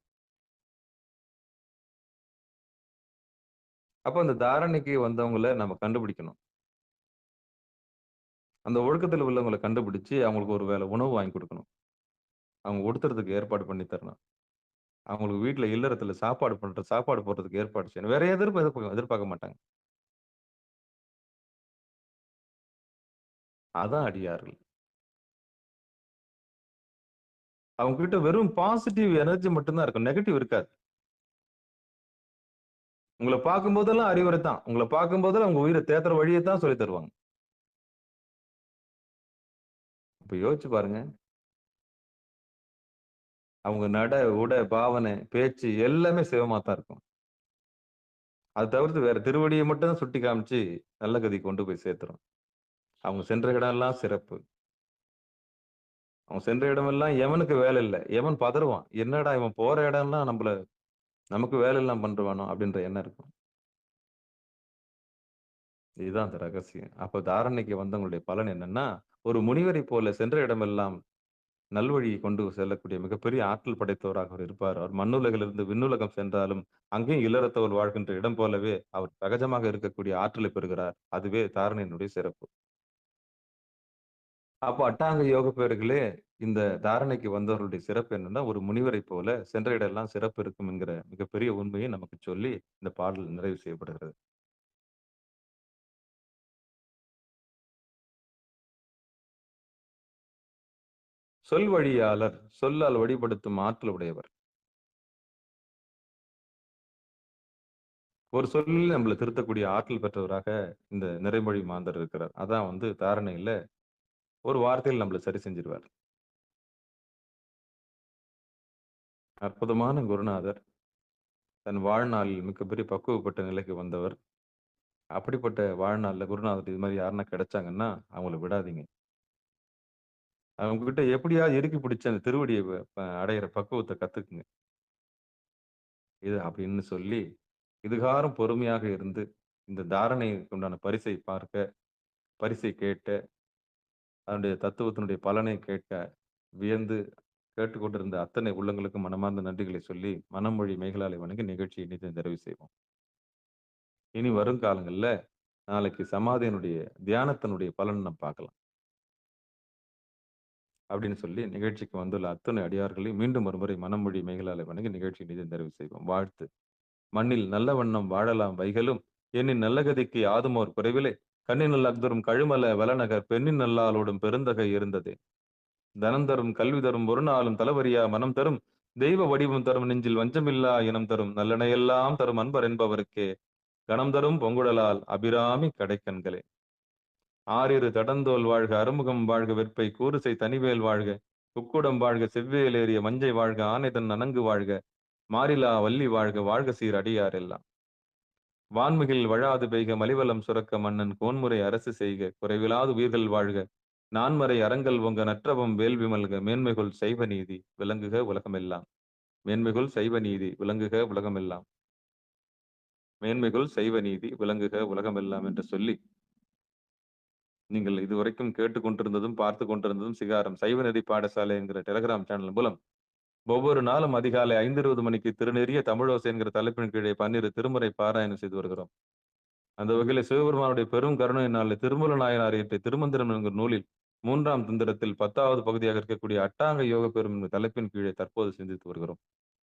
அப்ப அந்த தாரணைக்கு வந்தவங்களை நம்ம கண்டுபிடிக்கணும். அந்த ஒழுக்கத்துல உள்ளவங்களை கண்டுபிடிச்சு அவங்களுக்கு ஒரு வேளை உணவு வாங்கி கொடுக்கணும். அவங்க உடுத்துறதுக்கு ஏற்பாடு பண்ணி தரணும். அவங்களுக்கு வீட்டுல இல்லறத்துல சாப்பாடு போடுறதுக்கு ஏற்பாடு செய்யணும். வேற எதிர்பார்க்க மாட்டாங்க. அதான் அடியார்கள். அவங்க கிட்ட வெறும் பாசிட்டிவ் எனர்ஜி மட்டும்தான் இருக்கும், நெகட்டிவ் இருக்காது. உங்களை பார்க்கும் போதெல்லாம் அறிவுரை தான். உங்களை பார்க்கும் போதெல்லாம் உங்க உயிரை தேத்துற வழியை தான் சொல்லி தருவாங்க. இப்ப யோசிச்சு பாருங்க. அவங்க நட, உடை, பாவனை, பேச்சு எல்லாமே சிவமா தான் இருக்கும். அது தவிர்த்து வேற திருவடியை மட்டும் தான் சுட்டி காமிச்சு நல்ல கதி கொண்டு போய் சேர்த்துரும். அவங்க சென்ற இடம் எல்லாம் சிறப்பு. அவங்க சென்ற இடமெல்லாம் எவனுக்கு வேலை இல்லை. எவன் பதறுவான், என்னடா இவன் போற இடம்லாம் நமக்கு வேலை எல்லாம் பண்றானோ அப்படின்ற எண்ணம் இருக்கும். இதுதான் அந்த ரகசியம். அப்ப தாரணைக்கு வந்தவங்களுடைய பலன் என்னன்னா, ஒரு முனிவரை போல சென்ற இடமெல்லாம் நல்வழியை கொண்டு செல்லக்கூடிய மிகப்பெரிய ஆற்றல் படைத்தவராக அவர் இருப்பார். அவர் மண்ணுலகிலிருந்து விண்ணுலகம் சென்றாலும் அங்கேயும் இல்லறத்தவர் வாழ்கின்ற இடம் போலவே அவர் சகஜமாக இருக்கக்கூடிய ஆற்றலை பெறுகிறார். அதுவே தாரணையினுடைய சிறப்பு. அப்போ அட்டாங்க யோக பேர்களே, இந்த தாரணைக்கு வந்தவர்களுடைய சிறப்பு என்னன்னா, ஒரு முனிவரை போல சென்ற இடெல்லாம் சிறப்பு இருக்கும் என்கிற மிகப்பெரிய உண்மையை நமக்கு சொல்லி இந்த பாடல் நிறைவு செய்யப்படுகிறது. சொல் வழியாளர், சொல்லால் வழிபடுத்தும் ஆற்றல் உடையவர். ஒரு சொல்லில் நம்மளை திருத்தக்கூடிய ஆற்றல் பெற்றவராக இந்த நிறைமொழி மாந்தர் இருக்கிறார். அதான் தாரணையில ஒரு வார்த்தையில் நம்மளை சரி செஞ்சிருவார். அற்புதமான குருநாதர். தன் வாழ்நாளில் மிகப்பெரிய பக்குவப்பட்ட நிலைக்கு வந்தவர். அப்படிப்பட்ட வாழ்நாள்ல குருநாதர் இது மாதிரி யாருன்னா கிடைச்சாங்கன்னா அவங்கள விடாதீங்க. அவங்க கிட்ட எப்படியாவது இறுக்கி பிடிச்ச அந்த திருவடியை அடையிற பக்குவத்தை கத்துக்குங்க. இது அப்படின்னு சொல்லி இதுகாரம் பொறுமையாக இருந்து இந்த தாரணைக்கு உண்டான பரிசை பார்க்க, பரிசை கேட்ட, அதனுடைய தத்துவத்தினுடைய பலனை கேட்க வியந்து கேட்டுக்கொண்டிருந்த அத்தனை உள்ளங்களுக்கும் மனமார்ந்த நன்றிகளை சொல்லி மனமொழி மேகலாலை வணங்கி நிகழ்ச்சியை நிதி நிறைவு செய்வோம். இனி வரும் காலங்கள்ல நாளைக்கு சமாதியினுடைய தியானத்தினுடைய பலன் நம்ம பார்க்கலாம் அப்படின்னு சொல்லி நிகழ்ச்சிக்கு வந்துள்ள அத்தனை அடியார்களையும் மீண்டும் ஒருமுறை மனமொழி மேகலாலை வணங்கி நிகழ்ச்சி நிதி நிறைவு செய்வோம். வாழ்த்து. மண்ணில் நல்ல வண்ணம் வாழலாம் வைகளும் எண்ணின் நல்ல கதிக்கு யாதுமோர் குறைவிலே கண்ணின் அக்தரும் கழுமல வலநகர் பெண்ணின் நல்லாளோடும் பெருந்தகை இருந்ததே. தனம் தரும், கல்வி தரும், ஒரு நாளும் தலவரியா மனம் தரும், தெய்வ வடிவம் தரும், நெஞ்சில் வஞ்சமில்லா இனம் தரும், நல்லனையெல்லாம் தரும் அன்பர் என்பவருக்கே கணம் தரும் பொங்குழலால் அபிராமி கடைக்கண்களே. ஆறிரு தடந்தோல் வாழ்க, அறுமுகம் வாழ்க, வெற்பை கூறுசை தனிவேல் வாழ்க, குக்குடம் வாழ்க, செவ்வேல் ஏறிய மஞ்சை வாழ்க, ஆனைதன் அணங்கு வாழ்க, மாறிலா வள்ளி வாழ்க, வாழ்க சீர் அடியார் எல்லாம். வான்மிகில் வழாது பெய்க, மலிவலம் சுரக்க, மன்னன் கோன்முறை அரசு செய்க, குறைவிலாது உயிர்கள் வாழ்க, நான்மறை அறங்கள் ஒங்க, நற்றவம் வேள்வி மல்க, மேன்மைகுள் சைவ நீதி விளங்குக உலகமெல்லாம். மேன்மைகுள் சைவ நீதி விளங்குக உலகமெல்லாம். மேன்மைகுள் சைவ நீதி விளங்குக உலகமெல்லாம் என்று சொல்லி, நீங்கள் இதுவரைக்கும் கேட்டுக்கொண்டிருந்ததும் பார்த்து கொண்டிருந்ததும் சிகாரம் சைவநெறி பாடசாலை என்கிற டெலிகிராம் சேனல் மூலம் ஒவ்வொரு நாளும் அதிகாலை 5:20 மணிக்கு திருநெறிய தமிழோசை என்கிற தலைப்பின் கீழே 12 திருமுறை பாராயணம் செய்து வருகிறோம். அந்த வகையில் சிவபெருமானுடைய பெரும் கருணையினாலே திருமூல நாயனார் இயற்றிய திருமந்திரம் என்கிற நூலில் 3ஆம் தந்திரத்தில் 10வது பகுதியாக இருக்கக்கூடிய அட்டாங்க யோக பெரும் என்கிற தலைப்பின் கீழே தற்போது சிந்தித்து வருகிறோம்.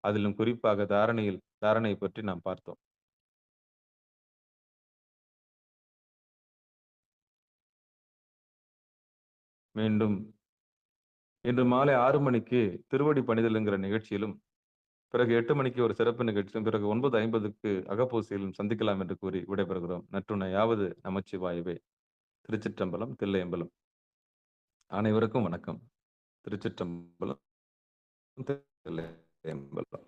அதிலும் குறிப்பாக தாரணை பற்றி நாம் பார்த்தோம். மீண்டும் இன்று மாலை 6 மணிக்கு திருவடி பணிதல் என்கிற நிகழ்ச்சியிலும், பிறகு 8 மணிக்கு ஒரு சிறப்பு நிகழ்ச்சியும், பிறகு 9:50க்கு அகப்பூசையிலும் சந்திக்கலாம் என்று கூறி விடைபெறுகிறோம். நற்றுணையாவது நமச்சிவாயவே. திருச்சிற்றம்பலம், தில்லையம்பலம். அனைவருக்கும் வணக்கம். திருச்சிற்றம்பலம், தில்லையம்பலம்.